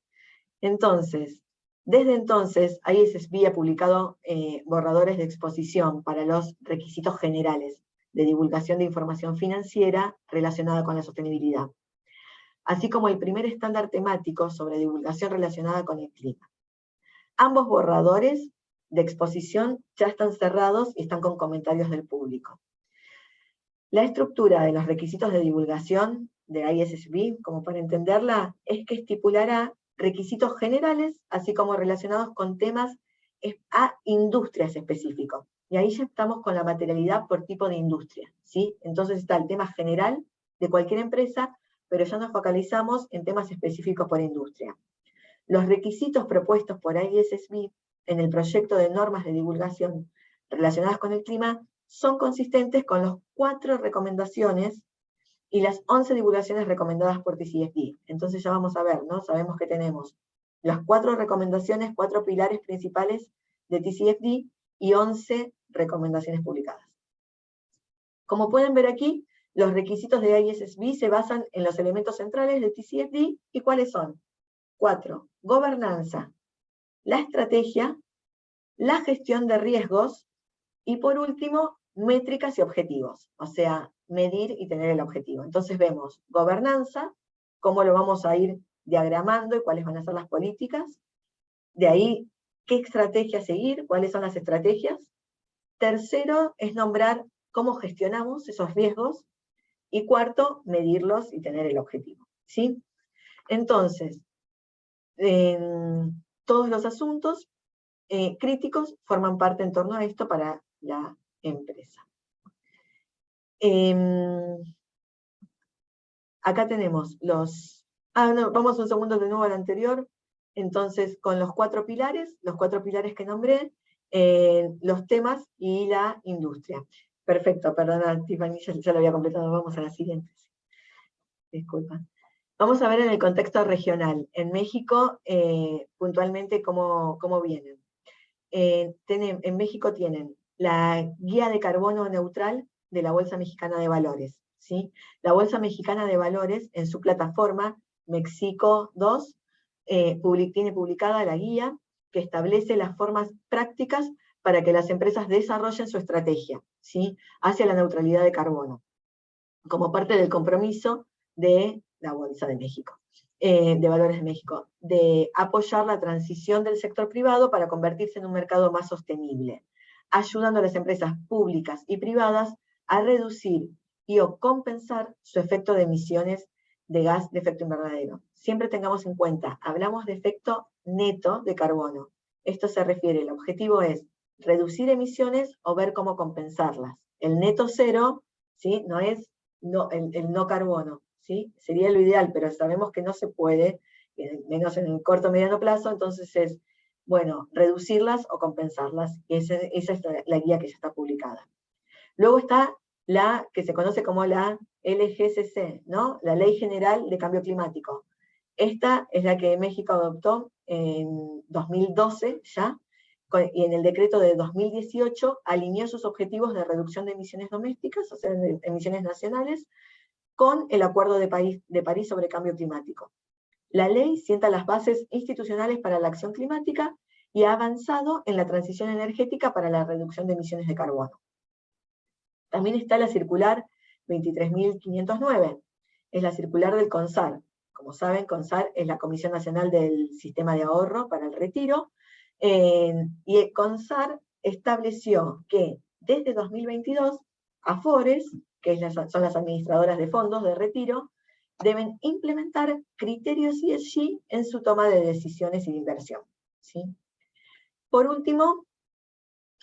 Entonces, desde entonces, ISSB ha publicado borradores de exposición para los requisitos generales de divulgación de información financiera relacionada con la sostenibilidad, así como el primer estándar temático sobre divulgación relacionada con el clima. Ambos borradores de exposición ya están cerrados y están con comentarios del público. La estructura de los requisitos de divulgación de ISSB, como para entenderla, es que estipulará requisitos generales, así como relacionados con temas a industrias específicos. Y ahí ya estamos con la materialidad por tipo de industria, ¿sí? Entonces está el tema general de cualquier empresa, pero ya nos focalizamos en temas específicos por industria. Los requisitos propuestos por ISSB en el proyecto de normas de divulgación relacionadas con el clima son consistentes con las 4 recomendaciones y las 11 divulgaciones recomendadas por TCFD. Entonces ya vamos a ver, ¿no? Sabemos que tenemos las 4 recomendaciones, 4 pilares principales de TCFD y 11 recomendaciones publicadas. Como pueden ver aquí, los requisitos de ISSB se basan en los elementos centrales de TCFD, ¿y cuáles son? 4. Gobernanza, la estrategia, la gestión de riesgos, y por último, métricas y objetivos, o sea, medir y tener el objetivo. Entonces vemos gobernanza, cómo lo vamos a ir diagramando y cuáles van a ser las políticas. De ahí, qué estrategia seguir, cuáles son las estrategias. Tercero, es nombrar cómo gestionamos esos riesgos. Y cuarto, medirlos y tener el objetivo, ¿sí? Entonces, todos los asuntos críticos forman parte en torno a esto para la empresa. Acá tenemos vamos un segundo de nuevo al anterior. Entonces, con los 4 pilares que nombré, los temas y la industria. Perfecto, perdona, Tiffany, ya lo había completado. Vamos a la siguiente. Disculpa. Vamos a ver en el contexto regional. En México, puntualmente, cómo vienen. En México tienen la guía de carbono neutral de la Bolsa Mexicana de Valores, ¿sí? La Bolsa Mexicana de Valores, en su plataforma México 2, tiene publicada la guía que establece las formas prácticas para que las empresas desarrollen su estrategia, ¿sí? Hacia la neutralidad de carbono, como parte del compromiso de la Bolsa de México. De Valores de México, de apoyar la transición del sector privado para convertirse en un mercado más sostenible, ayudando a las empresas públicas y privadas a reducir y o compensar su efecto de emisiones de gas de efecto invernadero. Siempre tengamos en cuenta, hablamos de efecto neto de carbono. Esto se refiere, el objetivo es reducir emisiones o ver cómo compensarlas. El neto cero, ¿sí? No es el no carbono, ¿sí? Sería lo ideal, pero sabemos que no se puede, menos en el corto o mediano plazo, entonces es, bueno, reducirlas o compensarlas. Esa es la guía que ya está publicada. Luego está la que se conoce como la LGCC, ¿no? La Ley General de Cambio Climático. Esta es la que México adoptó en 2012 ya, y en el decreto de 2018 alineó sus objetivos de reducción de emisiones domésticas, o sea, de emisiones nacionales, con el Acuerdo de París sobre Cambio Climático. La ley sienta las bases institucionales para la acción climática y ha avanzado en la transición energética para la reducción de emisiones de carbono. También está la circular 23.509, es la circular del CONSAR. Como saben, CONSAR es la Comisión Nacional del Sistema de Ahorro para el Retiro, y el CONSAR estableció que desde 2022, AFORES, que son las administradoras de fondos de retiro, deben implementar criterios ESG en su toma de decisiones y de inversión, ¿sí? Por último,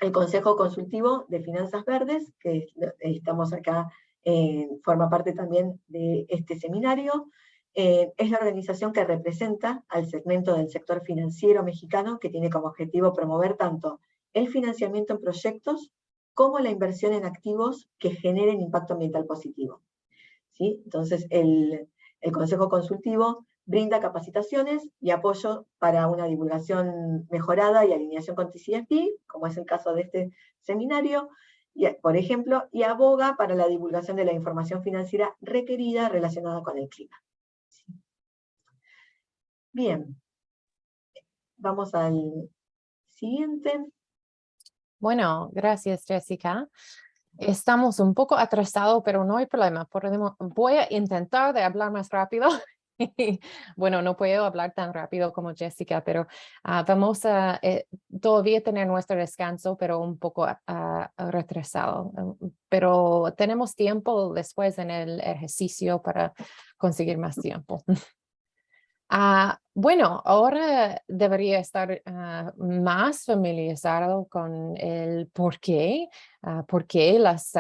el Consejo Consultivo de Finanzas Verdes, que estamos acá, forma parte también de este seminario, es la organización que representa al segmento del sector financiero mexicano, que tiene como objetivo promover tanto el financiamiento en proyectos como la inversión en activos que generen impacto ambiental positivo, ¿sí? Entonces, el Consejo Consultivo brinda capacitaciones y apoyo para una divulgación mejorada y alineación con TCFD, como es el caso de este seminario, por ejemplo, y aboga para la divulgación de la información financiera requerida relacionada con el clima. Bien, vamos al siguiente.
Bueno, gracias, Jessica. Estamos un poco atrasados, pero no hay problema. Voy a intentar de hablar más rápido. Bueno, no puedo hablar tan rápido como Jessica, pero vamos a todavía tener nuestro descanso, pero un poco retrasado. Pero tenemos tiempo después en el ejercicio para conseguir más tiempo. Bueno, ahora debería estar más familiarizado con el por qué las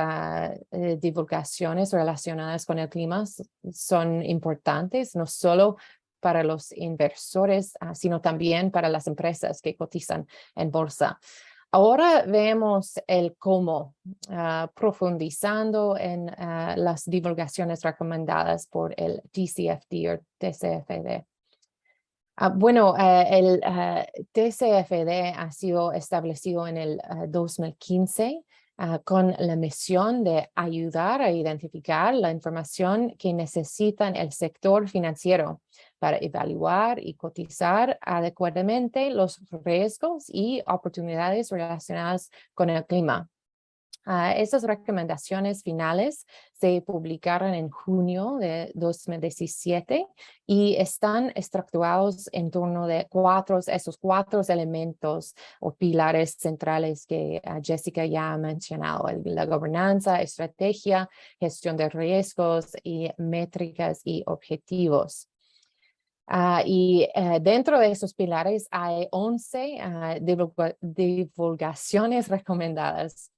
divulgaciones relacionadas con el clima son importantes, no solo para los inversores, sino también para las empresas que cotizan en bolsa. Ahora vemos el cómo, profundizando en las divulgaciones recomendadas por el TCFD o TCFD. Bueno, el TCFD ha sido establecido en el 2015 con la misión de ayudar a identificar la información que necesitan el sector financiero para evaluar y cotizar adecuadamente los riesgos y oportunidades relacionadas con el clima. Estas recomendaciones finales se publicaron en junio de 2017 y están estructurados en torno de esos cuatro elementos o pilares centrales que Jessica ya ha mencionado: la gobernanza, estrategia, gestión de riesgos y métricas y objetivos. Dentro de esos pilares hay 11 divulgaciones recomendadas.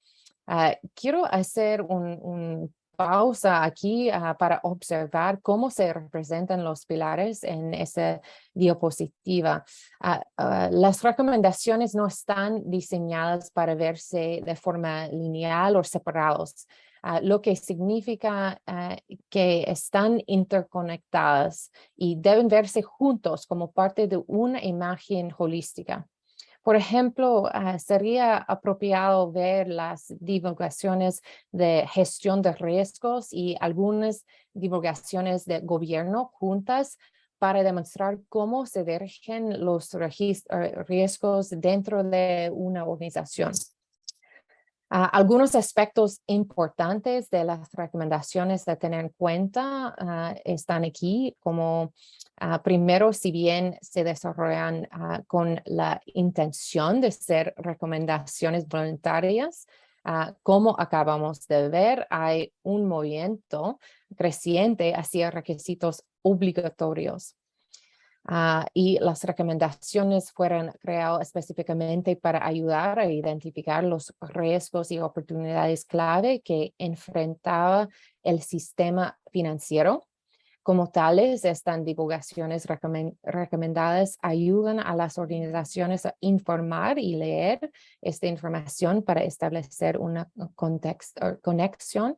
Quiero hacer una pausa aquí para observar cómo se representan los pilares en esa diapositiva. Las recomendaciones no están diseñadas para verse de forma lineal o separados, lo que significa que están interconectadas y deben verse juntos como parte de una imagen holística. Por ejemplo, sería apropiado ver las divulgaciones de gestión de riesgos y algunas divulgaciones de gobierno juntas para demostrar cómo se dirigen los riesgos dentro de una organización. Algunos aspectos importantes de las recomendaciones de tener en cuenta están aquí, como primero, si bien se desarrollan con la intención de ser recomendaciones voluntarias, como acabamos de ver, hay un movimiento creciente hacia requisitos obligatorios. Y las recomendaciones fueron creadas específicamente para ayudar a identificar los riesgos y oportunidades clave que enfrentaba el sistema financiero. Como tales, estas divulgaciones recomendadas ayudan a las organizaciones a informar y leer esta información para establecer una conexión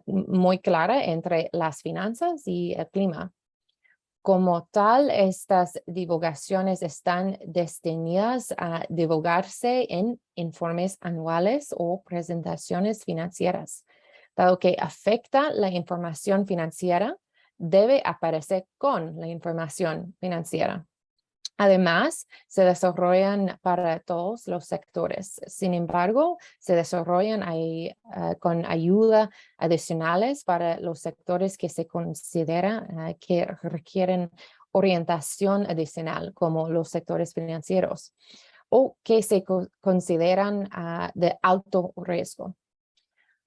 muy clara entre las finanzas y el clima. Como tal, estas divulgaciones están destinadas a divulgarse en informes anuales o presentaciones financieras. Dado que afecta la información financiera, debe aparecer con la información financiera. Además, se desarrollan para todos los sectores. Sin embargo, se desarrollan con ayuda adicionales para los sectores que se considera que requieren orientación adicional, como los sectores financieros, o que se consideran de alto riesgo.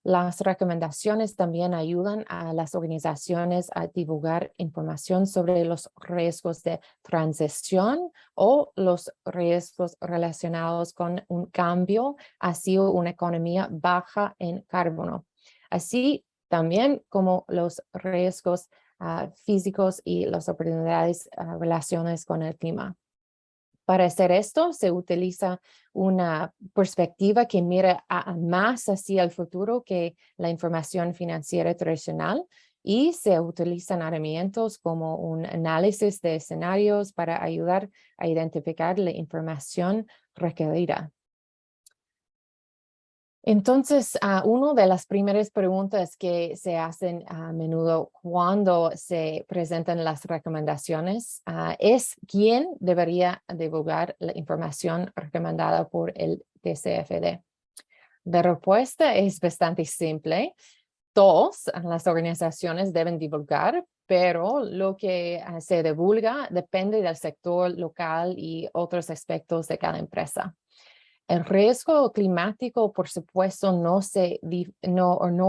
Las recomendaciones también ayudan a las organizaciones a divulgar información sobre los riesgos de transición o los riesgos relacionados con un cambio hacia una economía baja en carbono, así también como los riesgos físicos y las oportunidades relacionadas con el clima. Para hacer esto, se utiliza una perspectiva que mira más hacia el futuro que la información financiera tradicional y se utilizan herramientas como un análisis de escenarios para ayudar a identificar la información requerida. Entonces, una de las primeras preguntas que se hacen a menudo cuando se presentan las recomendaciones es quién debería divulgar la información recomendada por el TCFD. La respuesta es bastante simple. Todas las organizaciones deben divulgar, pero lo que se divulga depende del sector local y otros aspectos de cada empresa. El riesgo climático, por supuesto, no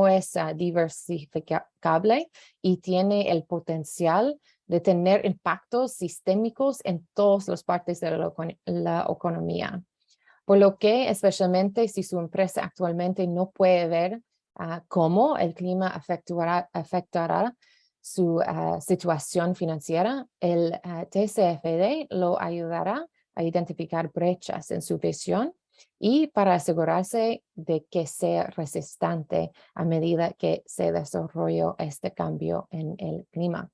es diversificable y tiene el potencial de tener impactos sistémicos en todas las partes de la economía. Por lo que, especialmente si su empresa actualmente no puede ver cómo el clima afectará su situación financiera, el TCFD lo ayudará a identificar brechas en su visión y para asegurarse de que sea resistente a medida que se desarrolla este cambio en el clima.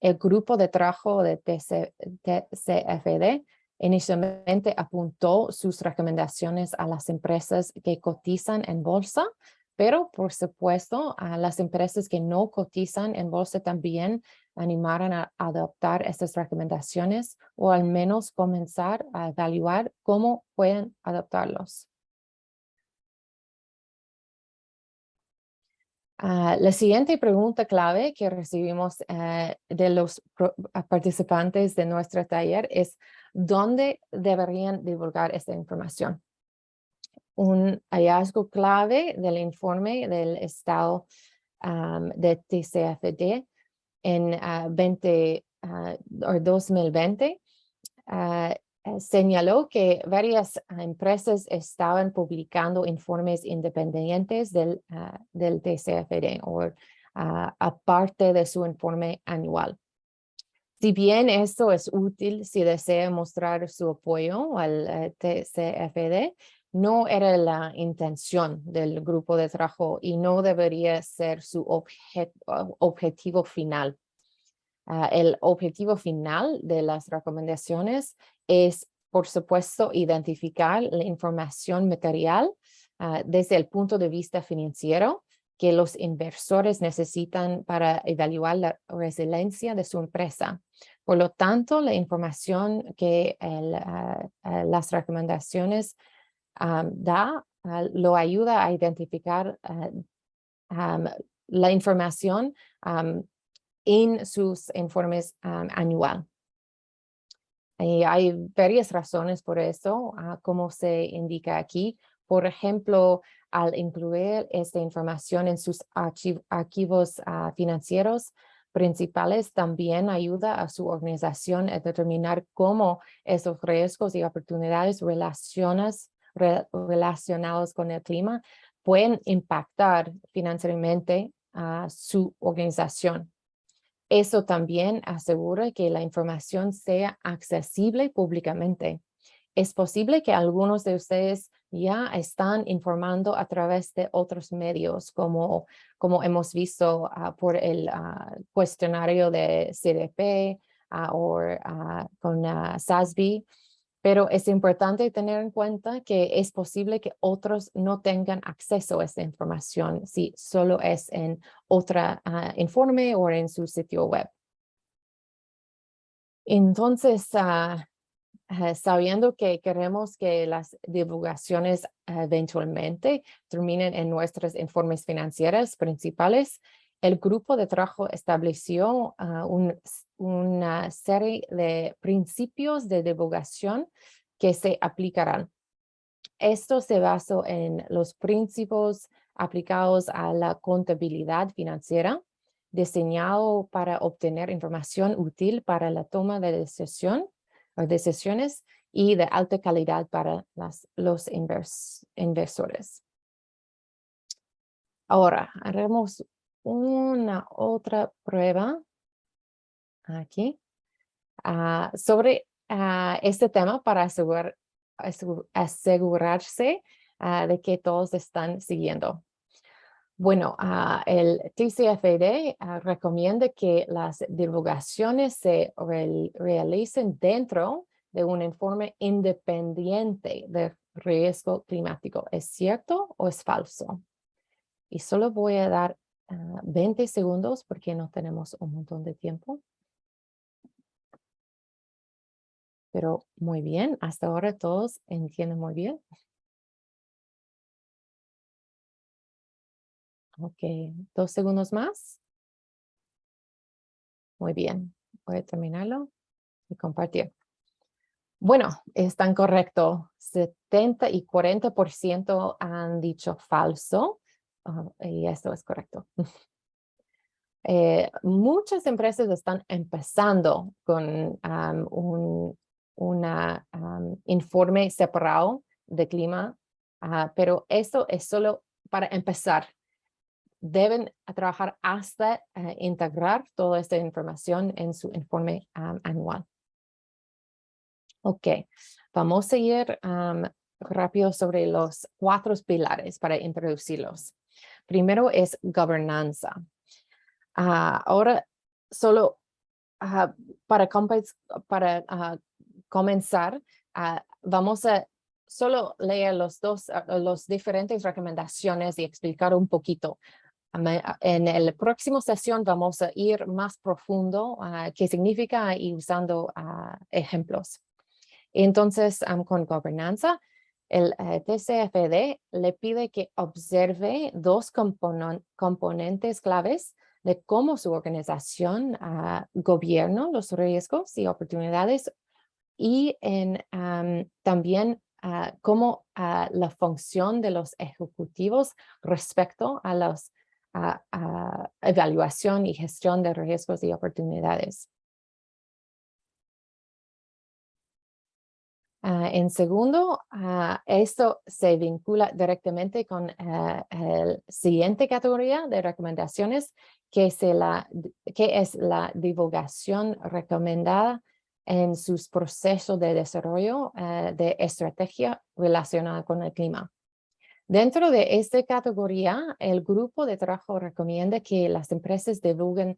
El grupo de trabajo de TCFD inicialmente apuntó sus recomendaciones a las empresas que cotizan en bolsa, pero por supuesto a las empresas que no cotizan en bolsa también animaron a adoptar estas recomendaciones o al menos comenzar a evaluar cómo pueden adoptarlos. La siguiente pregunta clave que recibimos de los participantes de nuestro taller es ¿dónde deberían divulgar esta información? Un hallazgo clave del informe del estado de TCFD en 2020 señaló que varias empresas estaban publicando informes independientes del TCFD aparte de su informe anual. Si bien esto es útil si desea mostrar su apoyo al TCFD, no era la intención del grupo de trabajo y no debería ser su objetivo final. El objetivo final de las recomendaciones es, por supuesto, identificar la información material desde el punto de vista financiero que los inversores necesitan para evaluar la resiliencia de su empresa. Por lo tanto, la información que las recomendaciones da lo ayuda a identificar la información en sus informes anual. Y hay varias razones por eso, como se indica aquí. Por ejemplo, al incluir esta información en sus archivos financieros, principales también ayuda a su organización a determinar cómo esos riesgos y oportunidades relacionados con el clima pueden impactar financieramente a su organización. Eso también asegura que la información sea accesible públicamente. Es posible que algunos de ustedes ya están informando a través de otros medios, como hemos visto por el cuestionario de CDP o con SASB, pero es importante tener en cuenta que es posible que otros no tengan acceso a esta información si solo es en otro informe o en su sitio web. Entonces, sabiendo que queremos que las divulgaciones eventualmente terminen en nuestros informes financieros principales, el grupo de trabajo estableció una serie de principios de divulgación que se aplicarán. Esto se basó en los principios aplicados a la contabilidad financiera, diseñado para obtener información útil para la toma de decisiones y de alta calidad para los inversores. Ahora, haremos una otra prueba aquí sobre este tema para asegurarse de que todos están siguiendo. Bueno, el TCFD recomienda que las divulgaciones se realicen dentro de un informe independiente de riesgo climático. ¿Es cierto o es falso? Y solo voy a dar 20 segundos porque no tenemos un montón de tiempo. Pero muy bien, hasta ahora todos entienden muy bien. Ok, 2 segundos más. Muy bien, voy a terminarlo y compartir. Bueno, están correcto. 70 y 40% han dicho falso. Y esto es correcto. Muchas empresas están empezando con un informe separado de clima, pero eso es solo para empezar. Deben trabajar hasta integrar toda esta información en su informe anual. Ok, vamos a ir rápido sobre los 4 pilares para introducirlos. Primero es gobernanza. Ahora, solo para comenzar, vamos a solo leer los diferentes recomendaciones y explicar un poquito. En la próxima sesión vamos a ir más profundo qué significa y usando ejemplos. Entonces, con gobernanza, el TCFD le pide que observe 2 componentes claves de cómo su organización gobierna los riesgos y oportunidades y también cómo la función de los ejecutivos respecto a las evaluación y gestión de riesgos y oportunidades. En segundo, esto se vincula directamente con la siguiente categoría de recomendaciones, que es la divulgación recomendada en sus procesos de desarrollo de estrategia relacionada con el clima. Dentro de esta categoría, el grupo de trabajo recomienda que las empresas divulguen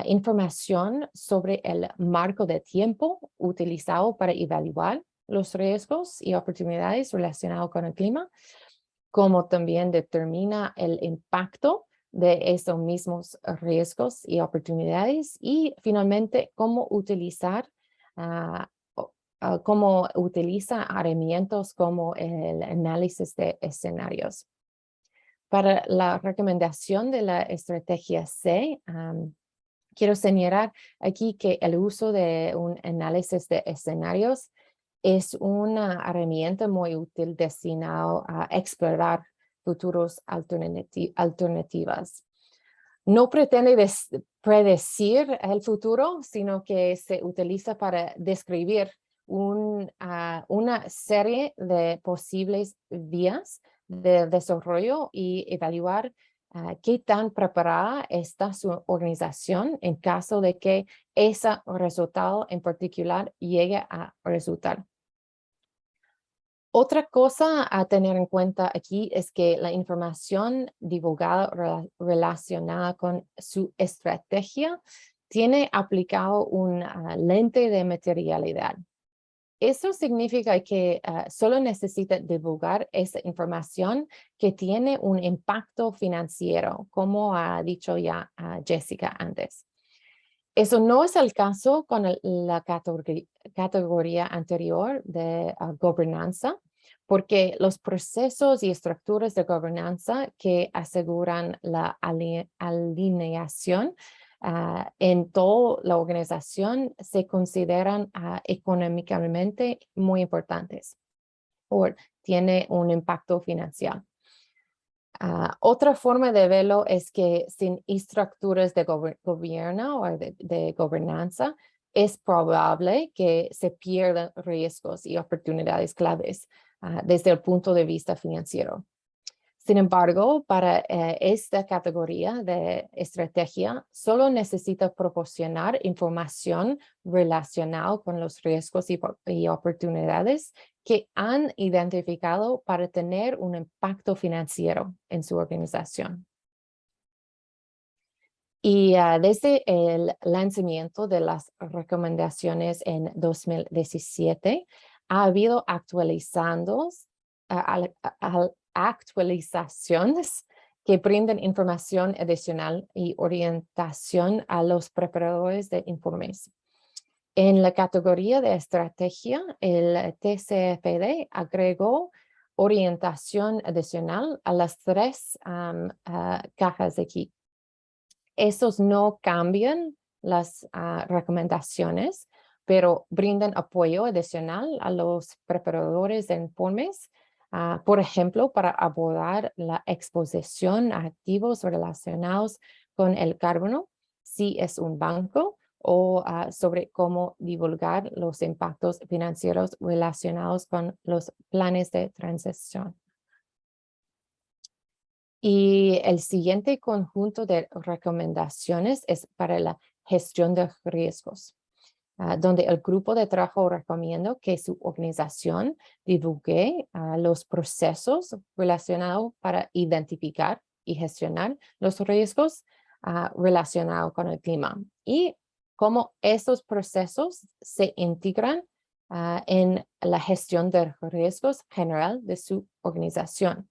información sobre el marco de tiempo utilizado para evaluar los riesgos y oportunidades relacionados con el clima, como también determina el impacto de esos mismos riesgos y oportunidades y finalmente cómo utiliza herramientas como el análisis de escenarios. Para la recomendación de la estrategia C, quiero señalar aquí que el uso de un análisis de escenarios es una herramienta muy útil destinada a explorar futuros alternativas. No pretende predecir el futuro, sino que se utiliza para describir una serie de posibles vías de desarrollo y evaluar qué tan preparada está su organización en caso de que ese resultado en particular llegue a resultar. Otra cosa a tener en cuenta aquí es que la información divulgada relacionada con su estrategia tiene aplicado una lente de materialidad. Eso significa que solo necesita divulgar esa información que tiene un impacto financiero, como ha dicho ya Jessica antes. Eso no es el caso con la categoría anterior de gobernanza, porque los procesos y estructuras de gobernanza que aseguran la alineación en toda la organización se consideran económicamente muy importantes o tiene un impacto financiero. Otra forma de verlo es que sin estructuras de gobierno o de gobernanza, es probable que se pierdan riesgos y oportunidades claves desde el punto de vista financiero. Sin embargo, para esta categoría de estrategia, solo necesita proporcionar información relacionada con los riesgos y oportunidades que han identificado para tener un impacto financiero en su organización. Y desde el lanzamiento de las recomendaciones en 2017, ha habido actualizaciones que brindan información adicional y orientación a los preparadores de informes. En la categoría de estrategia, el TCFD agregó orientación adicional a las tres cajas de aquí. Esos no cambian las recomendaciones, pero brindan apoyo adicional a los preparadores de informes, por ejemplo, para abordar la exposición a activos relacionados con el carbono, si es un banco, o sobre cómo divulgar los impactos financieros relacionados con los planes de transición. Y el siguiente conjunto de recomendaciones es para la gestión de riesgos, donde el grupo de trabajo recomienda que su organización divulgue los procesos relacionados para identificar y gestionar los riesgos relacionados con el clima y cómo estos procesos se integran en la gestión de riesgos general de su organización.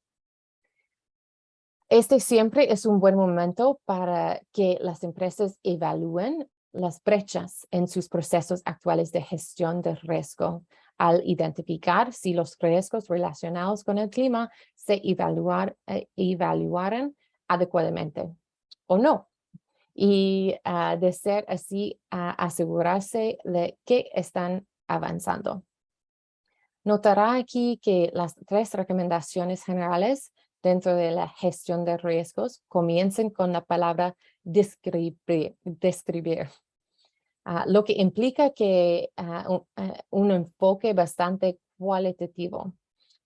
Este siempre es un buen momento para que las empresas evalúen las brechas en sus procesos actuales de gestión de riesgo al identificar si los riesgos relacionados con el clima se evaluaran adecuadamente o no. Y de ser así, asegurarse de que están avanzando. Notará aquí que las tres recomendaciones generales dentro de la gestión de riesgos comiencen con la palabra describir, lo que implica que un enfoque bastante cualitativo.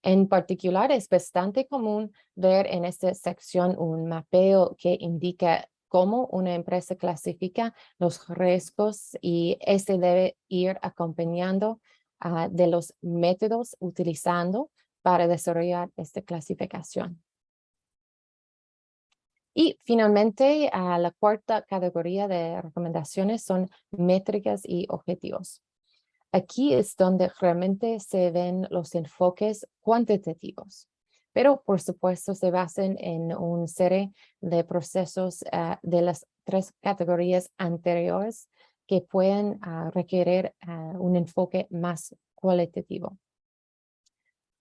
En particular, es bastante común ver en esta sección un mapeo que indica cómo una empresa clasifica los riesgos y este debe ir acompañando de los métodos utilizando para desarrollar esta clasificación. Y finalmente, la cuarta categoría de recomendaciones son métricas y objetivos. Aquí es donde realmente se ven los enfoques cuantitativos, pero por supuesto se basan en una serie de procesos de las tres categorías anteriores que pueden requerir un enfoque más cualitativo.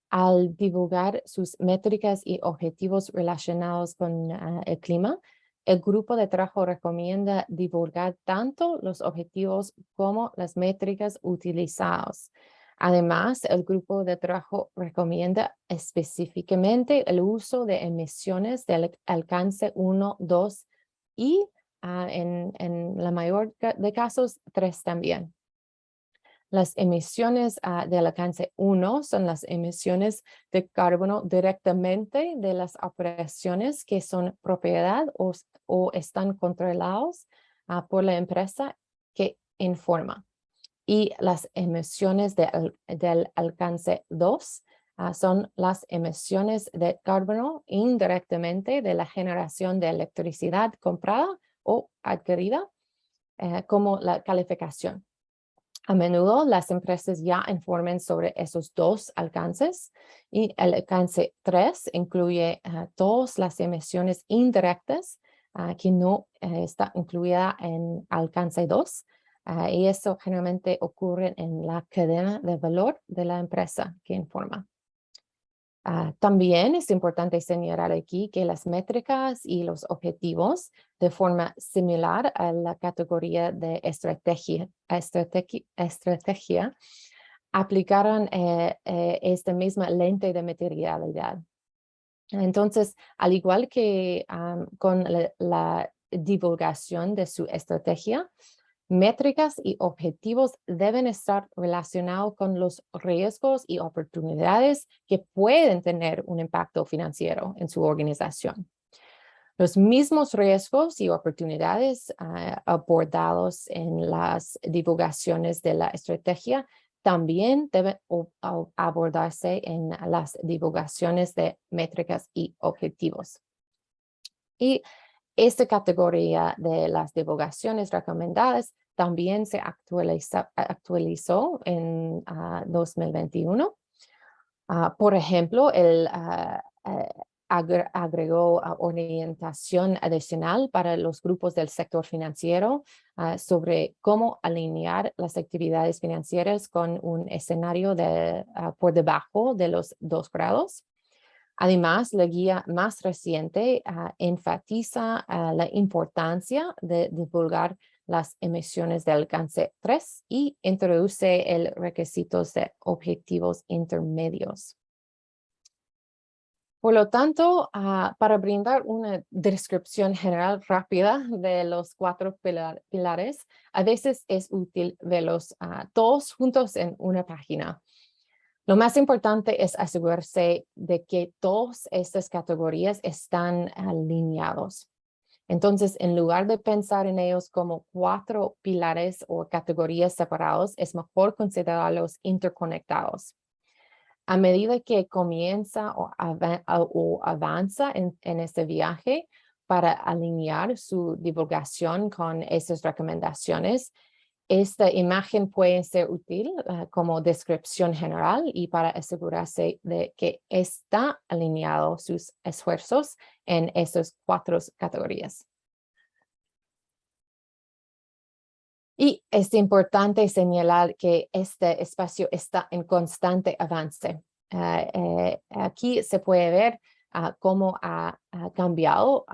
Al divulgar sus métricas y objetivos relacionados con el clima, el grupo de trabajo recomienda divulgar tanto los objetivos como las métricas utilizadas. Además, el grupo de trabajo recomienda específicamente el uso de emisiones del alcance 1, 2 y en la mayor de casos 3 también. Las emisiones del alcance 1 son las emisiones de carbono directamente de las operaciones que son propiedad o están controlados por la empresa que informa. Y las emisiones del alcance 2 son las emisiones de carbono indirectamente de la generación de electricidad comprada o adquirida, como la calificación. A menudo las empresas ya informan sobre esos 2 alcances y el alcance 3 incluye todas las emisiones indirectas que no está incluida en alcance 2 y eso generalmente ocurre en la cadena de valor de la empresa que informa. También es importante señalar aquí que las métricas y los objetivos de forma similar a la categoría de estrategia aplicaron esta misma lente de materialidad. Entonces, al igual que con la divulgación de su estrategia, métricas y objetivos deben estar relacionados con los riesgos y oportunidades que pueden tener un impacto financiero en su organización. Los mismos riesgos y oportunidades abordados en las divulgaciones de la estrategia también deben abordarse en las divulgaciones de métricas y objetivos. Y esta categoría de las divulgaciones recomendadas también se actualizó en 2021. Por ejemplo, agregó orientación adicional para los grupos del sector financiero sobre cómo alinear las actividades financieras con un escenario por debajo de los 2 grados. Además, la guía más reciente enfatiza la importancia de divulgar las emisiones de alcance 3 y introduce el requisito de objetivos intermedios. Por lo tanto, para brindar una descripción general rápida de los 4 pilares, a veces es útil verlos todos juntos en una página. Lo más importante es asegurarse de que todas estas categorías están alineados. Entonces, en lugar de pensar en ellos como 4 pilares o categorías separados, es mejor considerarlos interconectados. A medida que comienza o avanza en este viaje para alinear su divulgación con esas recomendaciones, esta imagen puede ser útil como descripción general y para asegurarse de que está alineado sus esfuerzos en esas 4 categorías. Y es importante señalar que este espacio está en constante avance. Aquí se puede ver cómo ha cambiado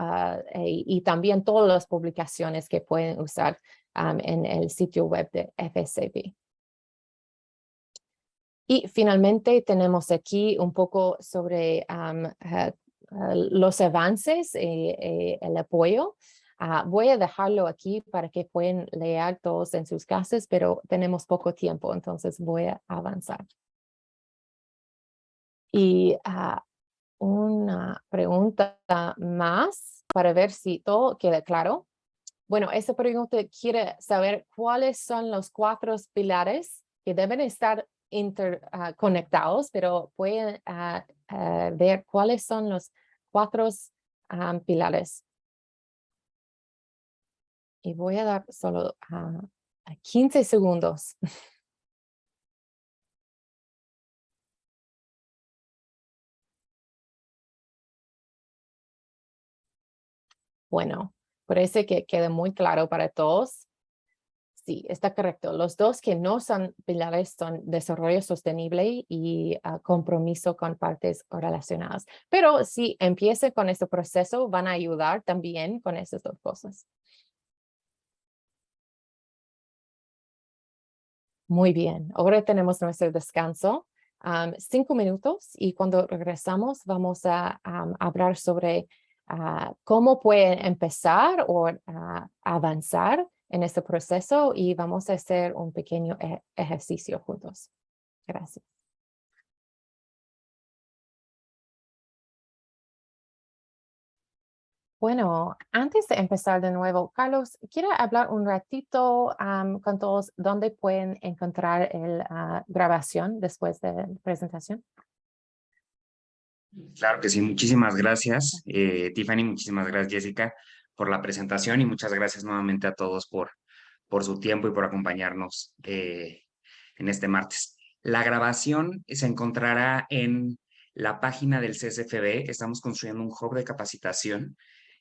y también todas las publicaciones que pueden usar en el sitio web de FSAB. Y finalmente tenemos aquí un poco sobre los avances y el apoyo. Voy a dejarlo aquí para que puedan leer todos en sus casas, pero tenemos poco tiempo, entonces voy a avanzar. Y una pregunta más para ver si todo queda claro. Bueno, esa pregunta quiere saber cuáles son los 4 pilares que deben estar interconectados, pero pueden ver cuáles son los 4 pilares. Y voy a dar solo 15 segundos. Bueno, parece que queda muy claro para todos. Sí, está correcto. Los 2 que no son pilares son desarrollo sostenible y compromiso con partes relacionadas. Pero si empieza con este proceso, van a ayudar también con esas 2 cosas. Muy bien, ahora tenemos nuestro descanso, 5 minutos y cuando regresamos vamos a hablar sobre cómo pueden empezar o avanzar en este proceso y vamos a hacer un pequeño ejercicio juntos. Gracias. Bueno, antes de empezar de nuevo, Carlos, ¿quiere hablar un ratito con todos dónde pueden encontrar la grabación después de la presentación?
Claro que sí, muchísimas gracias, Tiffany, muchísimas gracias, Jessica, por la presentación y muchas gracias nuevamente a todos por su tiempo y por acompañarnos en este martes. La grabación se encontrará en la página del CSFB. Estamos construyendo un hub de capacitación.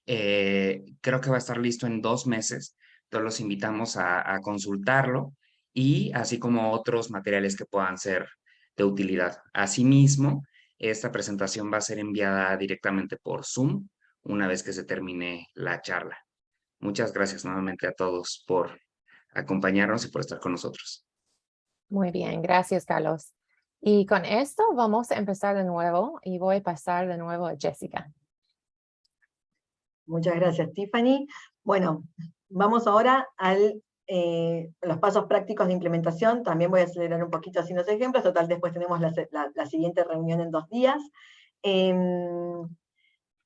Creo que va a estar listo en 2 meses. Todos los invitamos a consultarlo y así como otros materiales que puedan ser de utilidad. Asimismo, esta presentación va a ser enviada directamente por Zoom una vez que se termine la charla. Muchas gracias nuevamente a todos por acompañarnos y por estar con nosotros.
Muy bien, gracias, Carlos. Y con esto vamos a empezar de nuevo y voy a pasar de nuevo a Jessica.
Muchas gracias, Tiffany. Bueno, vamos ahora a los pasos prácticos de implementación. También voy a acelerar un poquito haciendo los ejemplos. Total, después tenemos la siguiente reunión en 2 días.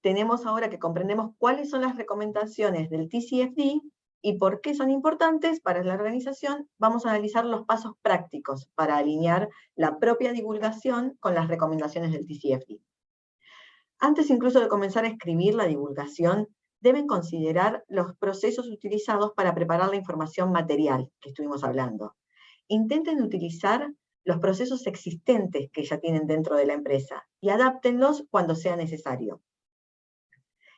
Tenemos ahora que comprendemos cuáles son las recomendaciones del TCFD y por qué son importantes para la organización. Vamos a analizar los pasos prácticos para alinear la propia divulgación con las recomendaciones del TCFD. Antes incluso de comenzar a escribir la divulgación, deben considerar los procesos utilizados para preparar la información material que estuvimos hablando. Intenten utilizar los procesos existentes que ya tienen dentro de la empresa y adáptenlos cuando sea necesario.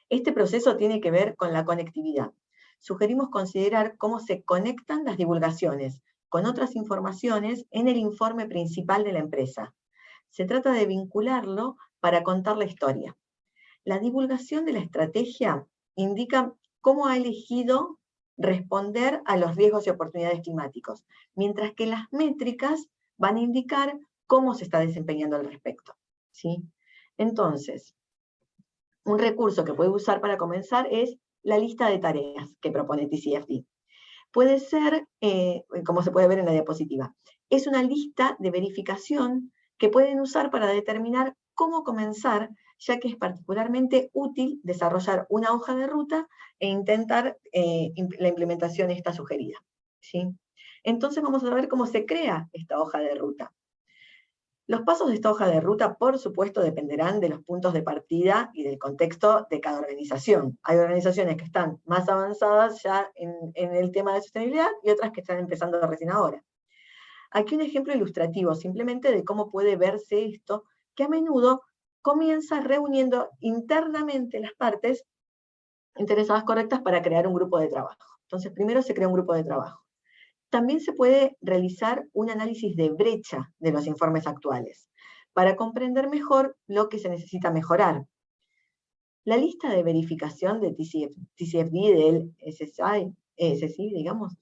Este proceso tiene que ver con la conectividad. Sugerimos considerar cómo se conectan las divulgaciones con otras informaciones en el informe principal de la empresa. Se trata de vincularlo para contar la historia. La divulgación de la estrategia indica cómo ha elegido responder a los riesgos y oportunidades climáticos, mientras que las métricas van a indicar cómo se está desempeñando al respecto, ¿sí? Entonces, un recurso que puede usar para comenzar es la lista de tareas que propone TCFD. Puede ser, como se puede ver en la diapositiva, es una lista de verificación que pueden usar para determinar cómo comenzar, ya que es particularmente útil desarrollar una hoja de ruta e intentar la implementación esta sugerida, ¿sí? Entonces vamos a ver cómo se crea esta hoja de ruta. Los pasos de esta hoja de ruta, por supuesto, dependerán de los puntos de partida y del contexto de cada organización. Hay organizaciones que están más avanzadas ya en el tema de sostenibilidad y otras que están empezando recién ahora. Aquí un ejemplo ilustrativo simplemente de cómo puede verse esto, que a menudo comienza reuniendo internamente las partes interesadas correctas para crear un grupo de trabajo. Entonces, primero se crea un grupo de trabajo. También se puede realizar un análisis de brecha de los informes actuales, para comprender mejor lo que se necesita mejorar. La lista de verificación de TCFD del SSI, digamos,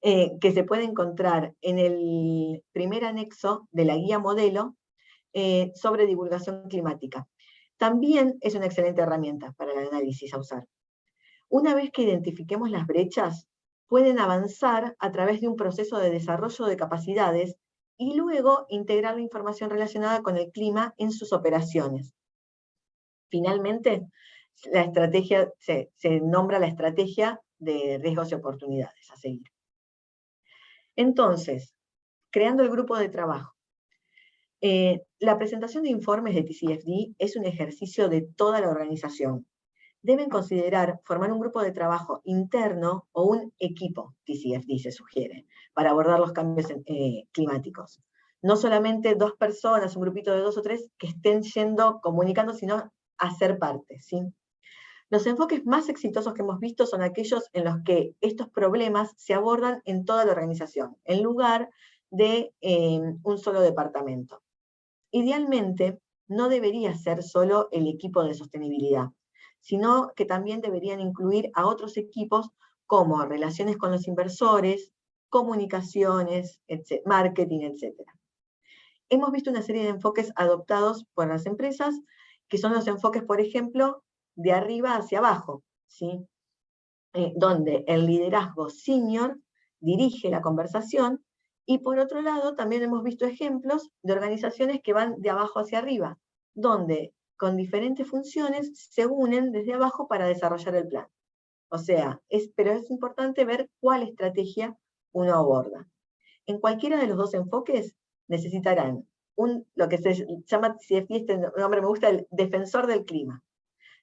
que se puede encontrar en el primer anexo de la guía modelo sobre divulgación climática. También es una excelente herramienta para el análisis a usar. Una vez que identifiquemos las brechas, pueden avanzar a través de un proceso de desarrollo de capacidades y luego integrar la información relacionada con el clima en sus operaciones. Finalmente, la estrategia se nombra la estrategia de riesgos y oportunidades a seguir. Entonces, creando el grupo de trabajo. La presentación de informes de TCFD es un ejercicio de toda la organización. Deben considerar formar un grupo de trabajo interno o un equipo, TCFD se sugiere, para abordar los cambios climáticos. No solamente 2 personas, un grupito de 2 o 3 que estén comunicando, sino hacer parte, ¿sí? Los enfoques más exitosos que hemos visto son aquellos en los que estos problemas se abordan en toda la organización, en lugar de un solo departamento. Idealmente, no debería ser solo el equipo de sostenibilidad, sino que también deberían incluir a otros equipos como relaciones con los inversores, comunicaciones, marketing, etc. Hemos visto una serie de enfoques adoptados por las empresas, que son los enfoques, por ejemplo, de arriba hacia abajo, ¿sí? Donde el liderazgo senior dirige la conversación, y por otro lado también hemos visto ejemplos de organizaciones que van de abajo hacia arriba, donde con diferentes funciones se unen desde abajo para desarrollar el plan. O sea, pero es importante ver cuál estrategia uno aborda. En cualquiera de los dos enfoques necesitarán lo que se llama, si este nombre me gusta, el defensor del clima,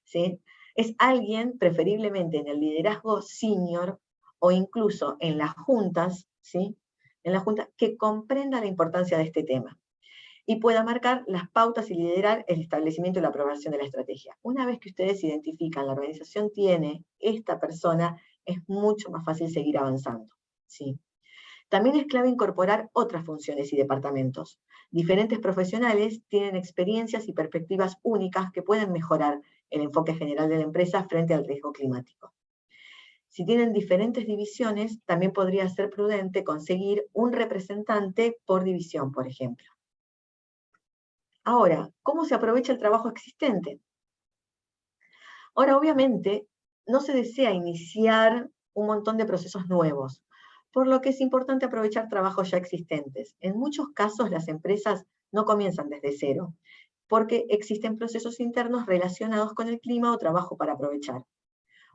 ¿sí? Es alguien, preferiblemente en el liderazgo senior, o incluso en las juntas, ¿sí? En la junta, que comprenda la importancia de este tema y pueda marcar las pautas y liderar el establecimiento y la aprobación de la estrategia. Una vez que ustedes identifican, la organización tiene esta persona, es mucho más fácil seguir avanzando, ¿sí? También es clave incorporar otras funciones y departamentos. Diferentes profesionales tienen experiencias y perspectivas únicas que pueden mejorar el enfoque general de la empresa frente al riesgo climático. Si tienen diferentes divisiones, también podría ser prudente conseguir un representante por división, por ejemplo. Ahora, ¿cómo se aprovecha el trabajo existente? Ahora, obviamente, no se desea iniciar un montón de procesos nuevos, por lo que es importante aprovechar trabajos ya existentes. En muchos casos, las empresas no comienzan desde cero, porque existen procesos internos relacionados con el clima o trabajo para aprovechar.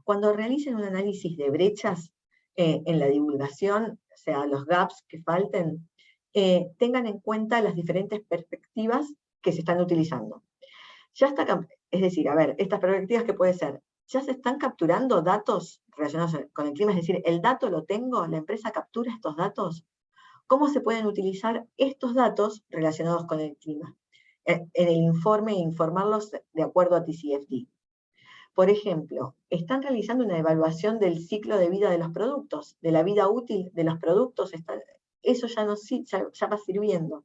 Cuando realicen un análisis de brechas en la divulgación, o sea, los gaps que falten, tengan en cuenta las diferentes perspectivas que se están utilizando. Es decir, a ver, estas perspectivas que puede ser, ¿ya se están capturando datos relacionados con el clima? Es decir, ¿el dato lo tengo? ¿La empresa captura estos datos? ¿Cómo se pueden utilizar estos datos relacionados con el clima? En el informe e informarlos de acuerdo a TCFD. Por ejemplo, están realizando una evaluación del ciclo de vida de los productos, de la vida útil de los productos, eso ya va sirviendo.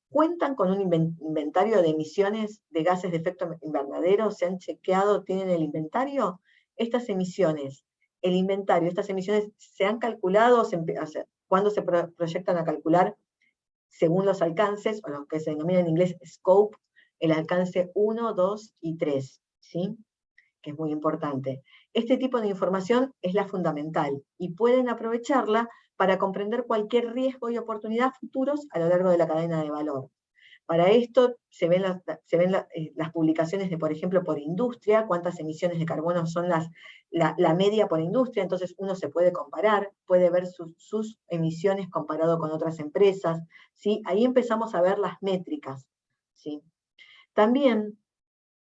¿Cuentan con un inventario de emisiones de gases de efecto invernadero? ¿Se han chequeado, tienen el inventario? Estas emisiones, el inventario, estas emisiones ¿se han calculado? ¿Cuándo se proyectan a calcular? Según los alcances, o lo que se denomina en inglés scope, el alcance 1, 2 y 3, ¿sí? Que es muy importante. Este tipo de información es la fundamental y pueden aprovecharla para comprender cualquier riesgo y oportunidad futuros a lo largo de la cadena de valor. Para esto se ven las publicaciones de, por ejemplo, por industria, cuántas emisiones de carbono son la media por industria, entonces uno se puede comparar, puede ver sus emisiones comparado con otras empresas, ¿sí? Ahí empezamos a ver las métricas, ¿sí? También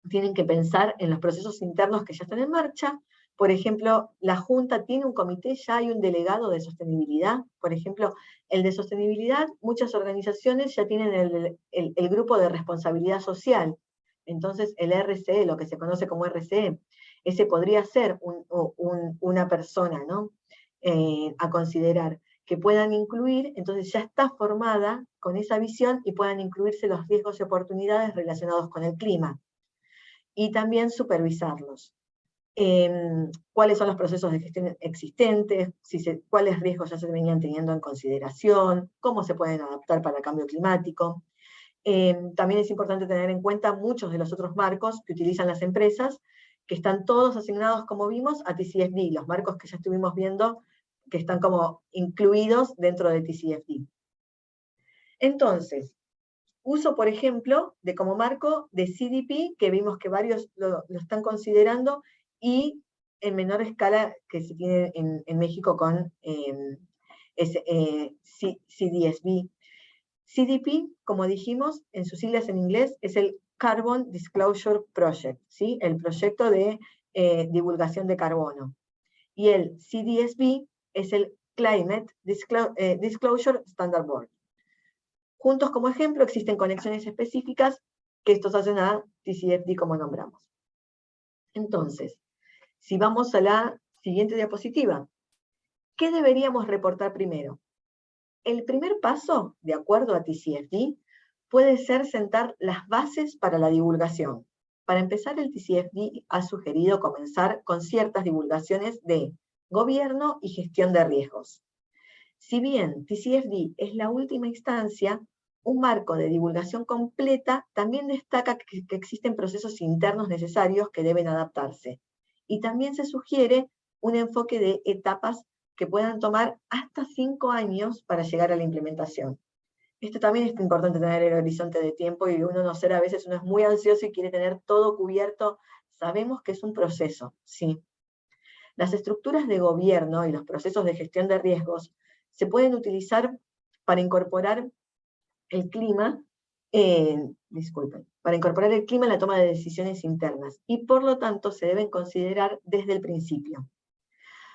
tienen que pensar en los procesos internos que ya están en marcha. Por ejemplo, la Junta tiene un comité, ya hay un delegado de sostenibilidad. Por ejemplo, el de sostenibilidad, muchas organizaciones ya tienen el grupo de responsabilidad social. Entonces, el RCE, lo que se conoce como RCE, ese podría ser una persona, ¿no? A considerar, que puedan incluir, entonces ya está formada con esa visión y puedan incluirse los riesgos y oportunidades relacionados con el clima. Y también supervisarlos. Cuáles son los procesos de gestión existentes, cuáles riesgos ya se venían teniendo en consideración, cómo se pueden adaptar para el cambio climático. También es importante tener en cuenta muchos de los otros marcos que utilizan las empresas, que están todos asignados, como vimos, a TCFD, los marcos que ya estuvimos viendo, que están como incluidos dentro de TCFD. Entonces, uso, por ejemplo, como marco de CDP, que vimos que varios lo están considerando, y en menor escala que se tiene en México con CDSB. CDP, como dijimos, en sus siglas en inglés, es el Carbon Disclosure Project, ¿sí? El proyecto de divulgación de carbono. Y el CDSB es el Climate Disclosure Standard Board. Juntos como ejemplo existen conexiones específicas que estos hacen a TCFD como nombramos. Entonces, si vamos a la siguiente diapositiva, ¿qué deberíamos reportar primero? El primer paso, de acuerdo a TCFD, puede ser sentar las bases para la divulgación. Para empezar, el TCFD ha sugerido comenzar con ciertas divulgaciones de gobierno y gestión de riesgos. Si bien TCFD es la última instancia, un marco de divulgación completa también destaca que existen procesos internos necesarios que deben adaptarse. Y también se sugiere un enfoque de etapas que puedan tomar hasta 5 años para llegar a la implementación. Esto también es importante tener el horizonte de tiempo y uno no ser, a veces uno es muy ansioso y quiere tener todo cubierto. Sabemos que es un proceso, sí. Las estructuras de gobierno y los procesos de gestión de riesgos se pueden utilizar para incorporar el clima, para incorporar el clima en la toma de decisiones internas y por lo tanto se deben considerar desde el principio.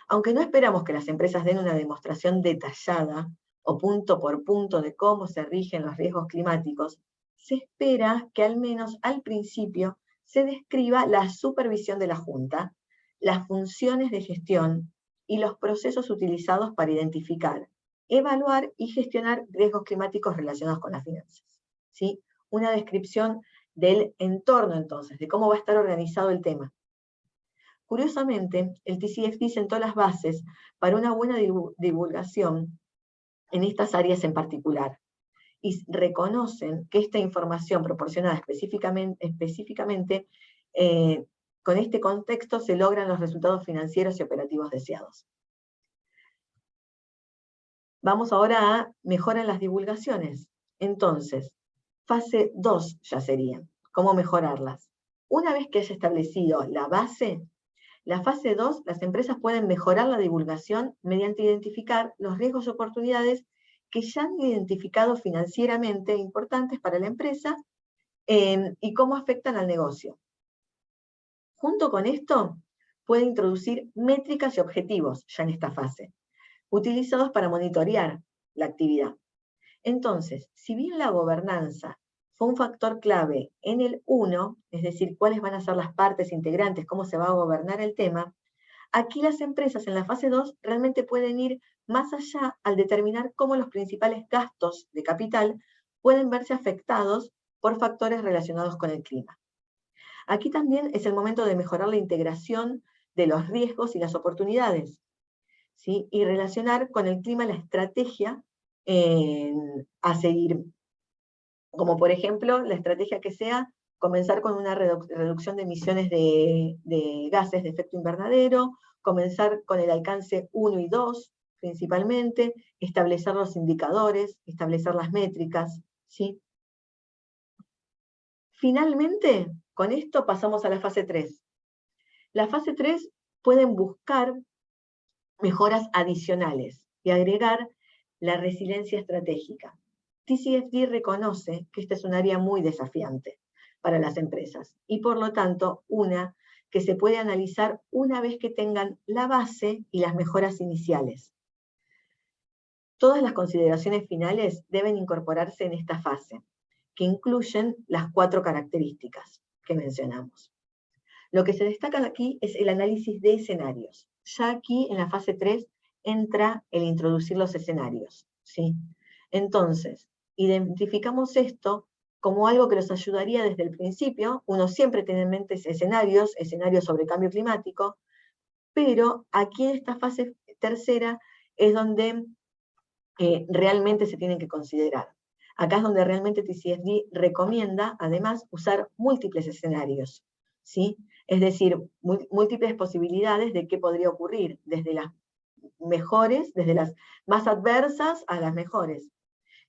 Aunque no esperamos que las empresas den una demostración detallada o punto por punto de cómo se rigen los riesgos climáticos, se espera que al menos al principio se describa la supervisión de la Junta, las funciones de gestión y los procesos utilizados para identificar, evaluar y gestionar riesgos climáticos relacionados con las finanzas. ¿Sí? Una descripción del entorno entonces, de cómo va a estar organizado el tema. Curiosamente, el TCFD sentó las bases para una buena divulgación en estas áreas en particular, y reconocen que esta información proporcionada específicamente con este contexto se logran los resultados financieros y operativos deseados. Vamos ahora a mejorar en las divulgaciones. Entonces, fase 2 ya sería, ¿cómo mejorarlas? Una vez que haya establecido la base, la fase 2, las empresas pueden mejorar la divulgación mediante identificar los riesgos y oportunidades que ya han identificado financieramente importantes para la empresa y cómo afectan al negocio. Junto con esto, puede introducir métricas y objetivos ya en esta fase, utilizados para monitorear la actividad. Entonces, si bien la gobernanza fue un factor clave en el 1, es decir, cuáles van a ser las partes integrantes, cómo se va a gobernar el tema, aquí las empresas en la fase 2 realmente pueden ir más allá al determinar cómo los principales gastos de capital pueden verse afectados por factores relacionados con el clima. Aquí también es el momento de mejorar la integración de los riesgos y las oportunidades, ¿sí? Y relacionar con el clima la estrategia a seguir, como por ejemplo la estrategia que sea comenzar con una reducción de emisiones de gases de efecto invernadero, comenzar con el alcance 1 y 2 principalmente, establecer los indicadores, establecer las métricas, ¿sí? Finalmente, con esto pasamos a la fase 3. La fase 3 pueden buscar mejoras adicionales y agregar la resiliencia estratégica. TCFD reconoce que esta es un área muy desafiante para las empresas y por lo tanto una que se puede analizar una vez que tengan la base y las mejoras iniciales. Todas las consideraciones finales deben incorporarse en esta fase, que incluyen las 4 características que mencionamos. Lo que se destaca aquí es el análisis de escenarios. Ya aquí en la fase 3 entra el introducir los escenarios, ¿sí? Entonces, identificamos esto como algo que nos ayudaría desde el principio. Uno siempre tiene en mente escenarios sobre cambio climático, pero aquí en esta fase tercera es donde realmente se tienen que considerar. Acá es donde realmente TCFD recomienda, además, usar múltiples escenarios, ¿sí? Es decir, múltiples posibilidades de qué podría ocurrir, desde las mejores, desde las más adversas a las mejores,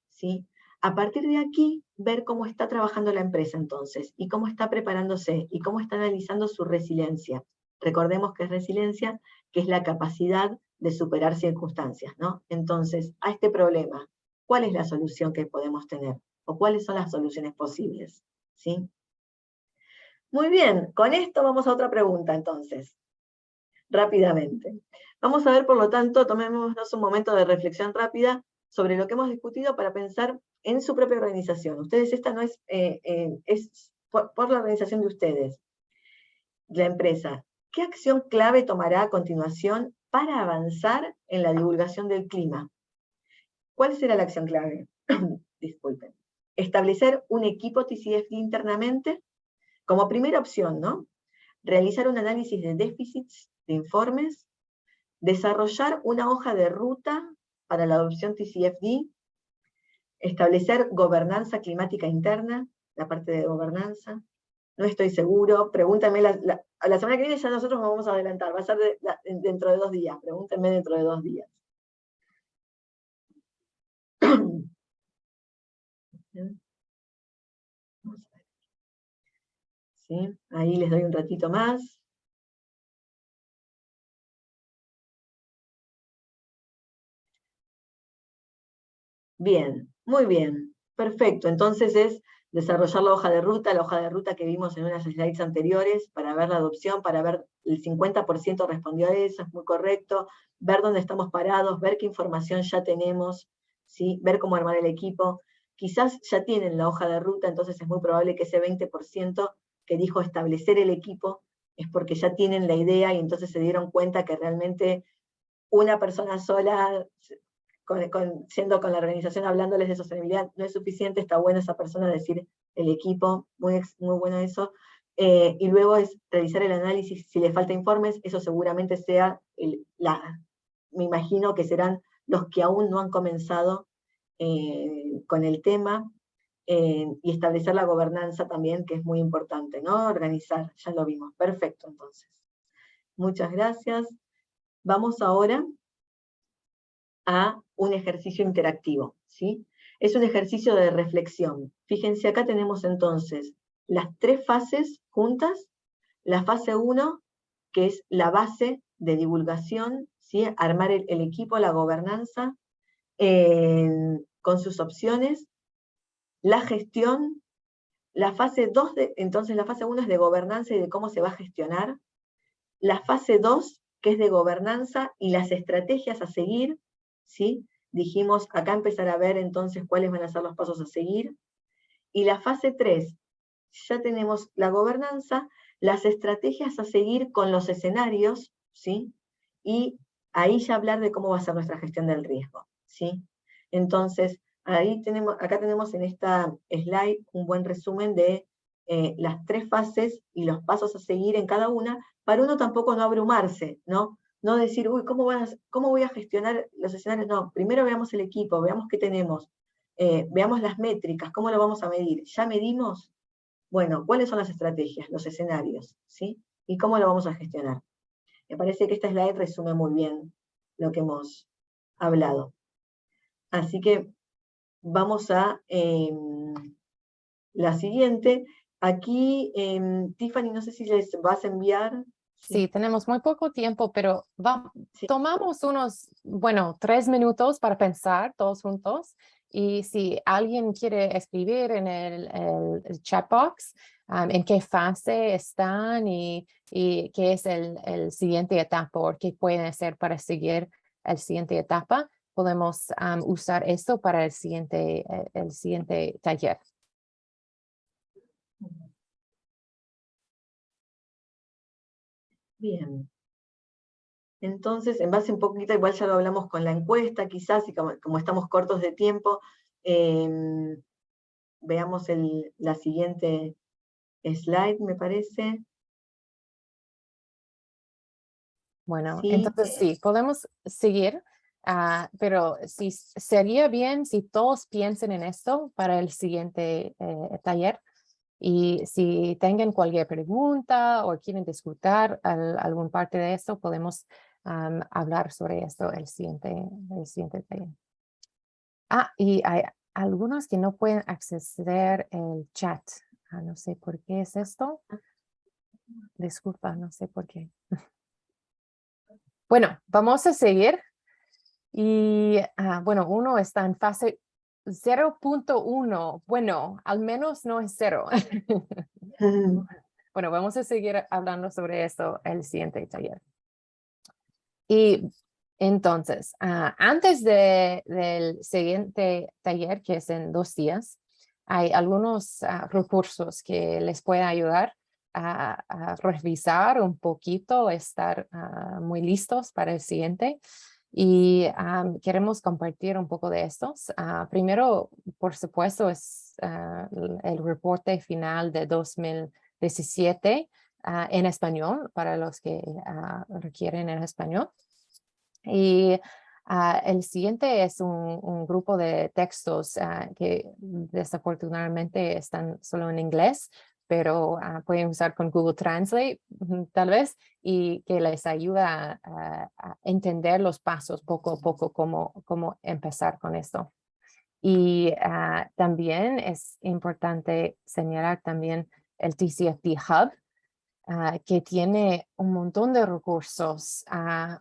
¿sí? A partir de aquí, ver cómo está trabajando la empresa entonces, y cómo está preparándose, y cómo está analizando su resiliencia. Recordemos que es resiliencia, que es la capacidad de superar circunstancias, ¿no? Entonces, a este problema, ¿cuál es la solución que podemos tener? ¿O cuáles son las soluciones posibles? ¿Sí? Muy bien, con esto vamos a otra pregunta entonces, rápidamente. Vamos a ver, por lo tanto, tomémonos un momento de reflexión rápida sobre lo que hemos discutido para pensar en su propia organización. Ustedes, esta no es, es por la organización de ustedes, la empresa. ¿Qué acción clave tomará a continuación para avanzar en la divulgación del clima? ¿Cuál será la acción clave? Disculpen. Establecer un equipo TCFD internamente como primera opción, ¿no? Realizar un análisis de déficits, de informes, desarrollar una hoja de ruta para la adopción TCFD, Establecer gobernanza climática interna, la parte de gobernanza. No estoy seguro, pregúntame, a la semana que viene ya nosotros nos vamos a adelantar, va a ser dentro de 2 días, pregúntenme dentro de 2 días. ¿Sí? Ahí les doy un ratito más. Bien, muy bien, perfecto. Entonces es desarrollar la hoja de ruta que vimos en unas slides anteriores, para ver la adopción, para ver el 50% respondió a eso, es muy correcto, ver dónde estamos parados, ver qué información ya tenemos, ¿sí? Ver cómo armar el equipo. Quizás ya tienen la hoja de ruta, entonces es muy probable que ese 20% que dijo establecer el equipo es porque ya tienen la idea y entonces se dieron cuenta que realmente una persona sola, siendo con la organización, hablándoles de sostenibilidad, no es suficiente, está bueno esa persona decir el equipo, muy bueno eso, y luego es realizar el análisis, si le falta informes, eso seguramente sea, me imagino que serán los que aún no han comenzado con el tema, y establecer la gobernanza también, que es muy importante, ¿no? Organizar, ya lo vimos, perfecto entonces. Muchas gracias. Vamos ahora a un ejercicio interactivo, ¿sí? Es un ejercicio de reflexión. Fíjense, acá tenemos entonces las 3 fases juntas. La fase 1, que es la base de divulgación, ¿sí? Armar el equipo, la gobernanza, con sus opciones. La gestión. La fase 2, entonces la fase 1 es de gobernanza y de cómo se va a gestionar. La fase 2, que es de gobernanza y las estrategias a seguir, ¿sí? Dijimos, acá empezar a ver entonces cuáles van a ser los pasos a seguir. Y la fase 3, ya tenemos la gobernanza, las estrategias a seguir con los escenarios, ¿sí? Y ahí ya hablar de cómo va a ser nuestra gestión del riesgo, ¿sí? Entonces, acá tenemos en esta slide un buen resumen de las 3 fases y los pasos a seguir en cada una, para uno tampoco no abrumarse, ¿no? No decir, uy, ¿cómo voy a gestionar los escenarios? No, primero veamos el equipo, veamos qué tenemos, veamos las métricas, cómo lo vamos a medir. ¿Ya medimos? Bueno, ¿cuáles son las estrategias, los escenarios? ¿Sí? ¿Y cómo lo vamos a gestionar? Me parece que esta slide resume muy bien lo que hemos hablado. Así que vamos a la siguiente. Aquí, Tiffany, no sé si les vas a enviar.
Sí, tenemos muy poco tiempo, pero
Sí.
tomamos unos, 3 minutos para pensar todos juntos. Y si alguien quiere escribir en el chat box en qué fase están y qué es el siguiente etapa o qué pueden hacer para seguir el siguiente etapa, podemos usar esto para el siguiente taller.
Bien. Entonces, en base un poquito, igual ya lo hablamos con la encuesta, quizás, y como estamos cortos de tiempo, veamos la siguiente slide, me parece.
Bueno,
Sí,
entonces sí, podemos seguir, pero sí, sería bien si todos piensen en esto para el siguiente taller. Y si tengan cualquier pregunta o quieren discutir algún parte de esto, podemos hablar sobre esto el siguiente taller. Y hay algunos que no pueden acceder el chat. No sé por qué es esto. Disculpa, no sé por qué. Bueno, vamos a seguir. Y bueno, uno está en fase 0.1. Bueno, al menos no es 0. Bueno, vamos a seguir hablando sobre esto el siguiente taller. Y entonces, antes del siguiente taller, que es en 2 días, hay algunos recursos que les pueden ayudar a revisar un poquito, estar muy listos para el siguiente. Y queremos compartir un poco de estos. Primero, por supuesto, es el reporte final de 2017 en español, para los que requieren en español. Y El siguiente es un grupo de textos que desafortunadamente están solo en inglés, pero pueden usar con Google Translate tal vez, y que les ayuda a entender los pasos poco a poco, cómo empezar con esto. Y también es importante señalar también el TCFD Hub, que tiene un montón de recursos.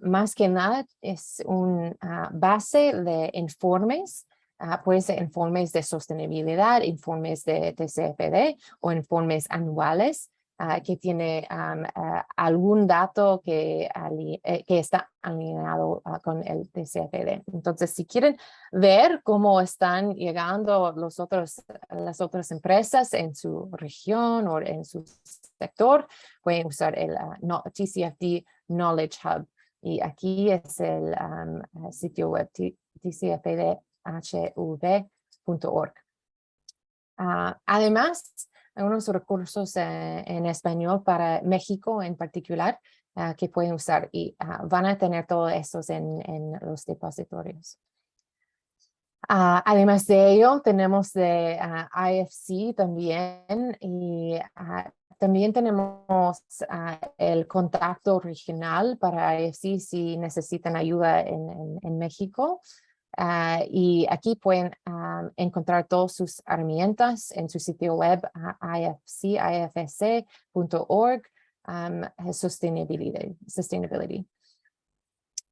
Más que nada es una base de informes, puede ser informes de sostenibilidad, informes de TCFD o informes anuales, que tiene algún dato que está alineado con el TCFD. Entonces, si quieren ver cómo están llegando las otras empresas en su región o en su sector, pueden usar el TCFD Knowledge Hub. Y aquí es el sitio web tcfdhv.org. Además, algunos recursos en español para México en particular que pueden usar, y van a tener todos estos en los depositorios. Además de ello, tenemos de IFC también, y también tenemos el contacto regional para IFC si necesitan ayuda en México. Y aquí pueden encontrar todas sus herramientas en su sitio web ifc.org, sustainability.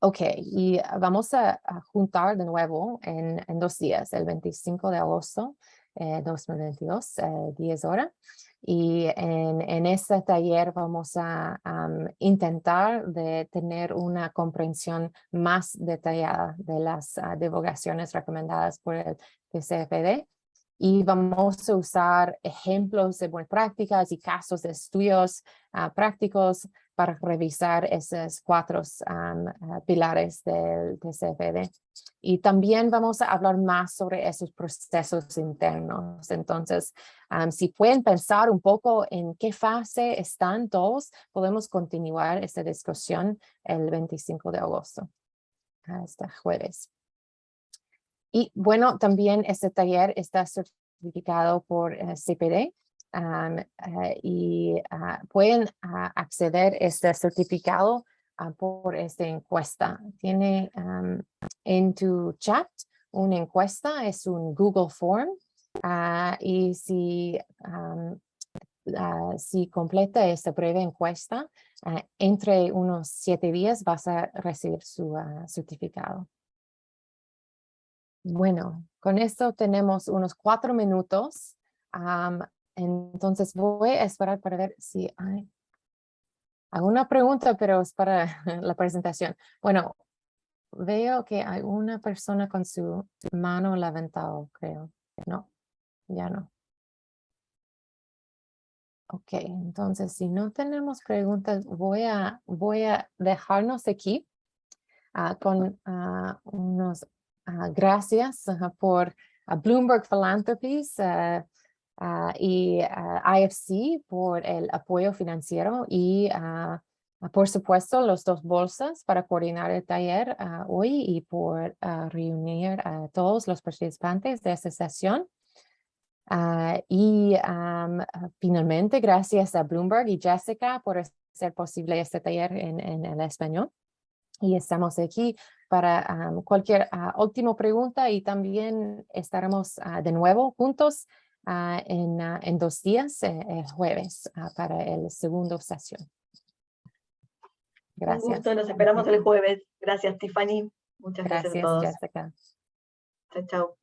Ok, y vamos a juntar de nuevo en 2 días, el 25 de agosto 2022, 10 horas. Y en este taller vamos a intentar de tener una comprensión más detallada de las divulgaciones recomendadas por el TCFD. Y vamos a usar ejemplos de buenas prácticas y casos de estudios prácticos para revisar esos 4 pilares del TCFD. Y también vamos a hablar más sobre esos procesos internos. Entonces, si pueden pensar un poco en qué fase están todos, podemos continuar esta discusión el 25 de agosto, hasta jueves. Y bueno, también este taller está certificado por CPD. Y pueden acceder a este certificado por esta encuesta. Tiene en tu chat una encuesta, es un Google Form, y si completa esta breve encuesta, entre unos 7 días vas a recibir su certificado. Bueno, con esto tenemos unos 4 minutos. Entonces voy a esperar para ver si hay alguna pregunta, pero es para la presentación. Bueno, veo que hay una persona con su mano levantada, creo. No, ya no. Ok, entonces si no tenemos preguntas, voy a dejarnos aquí con unos gracias por Bloomberg Philanthropies y IFC por el apoyo financiero, y por supuesto los 2 bolsas para coordinar el taller hoy, y por reunir a todos los participantes de esta sesión. Y finalmente, gracias a Bloomberg y Jessica por hacer posible este taller en el español. Y estamos aquí para cualquier última pregunta, y también estaremos de nuevo juntos en 2 días, el jueves, para el segundo sesión. Gracias.
Un gusto, nos esperamos el jueves. Gracias, Tiffany. Muchas gracias a todos.
Gracias, Jessica.
Chao, chao.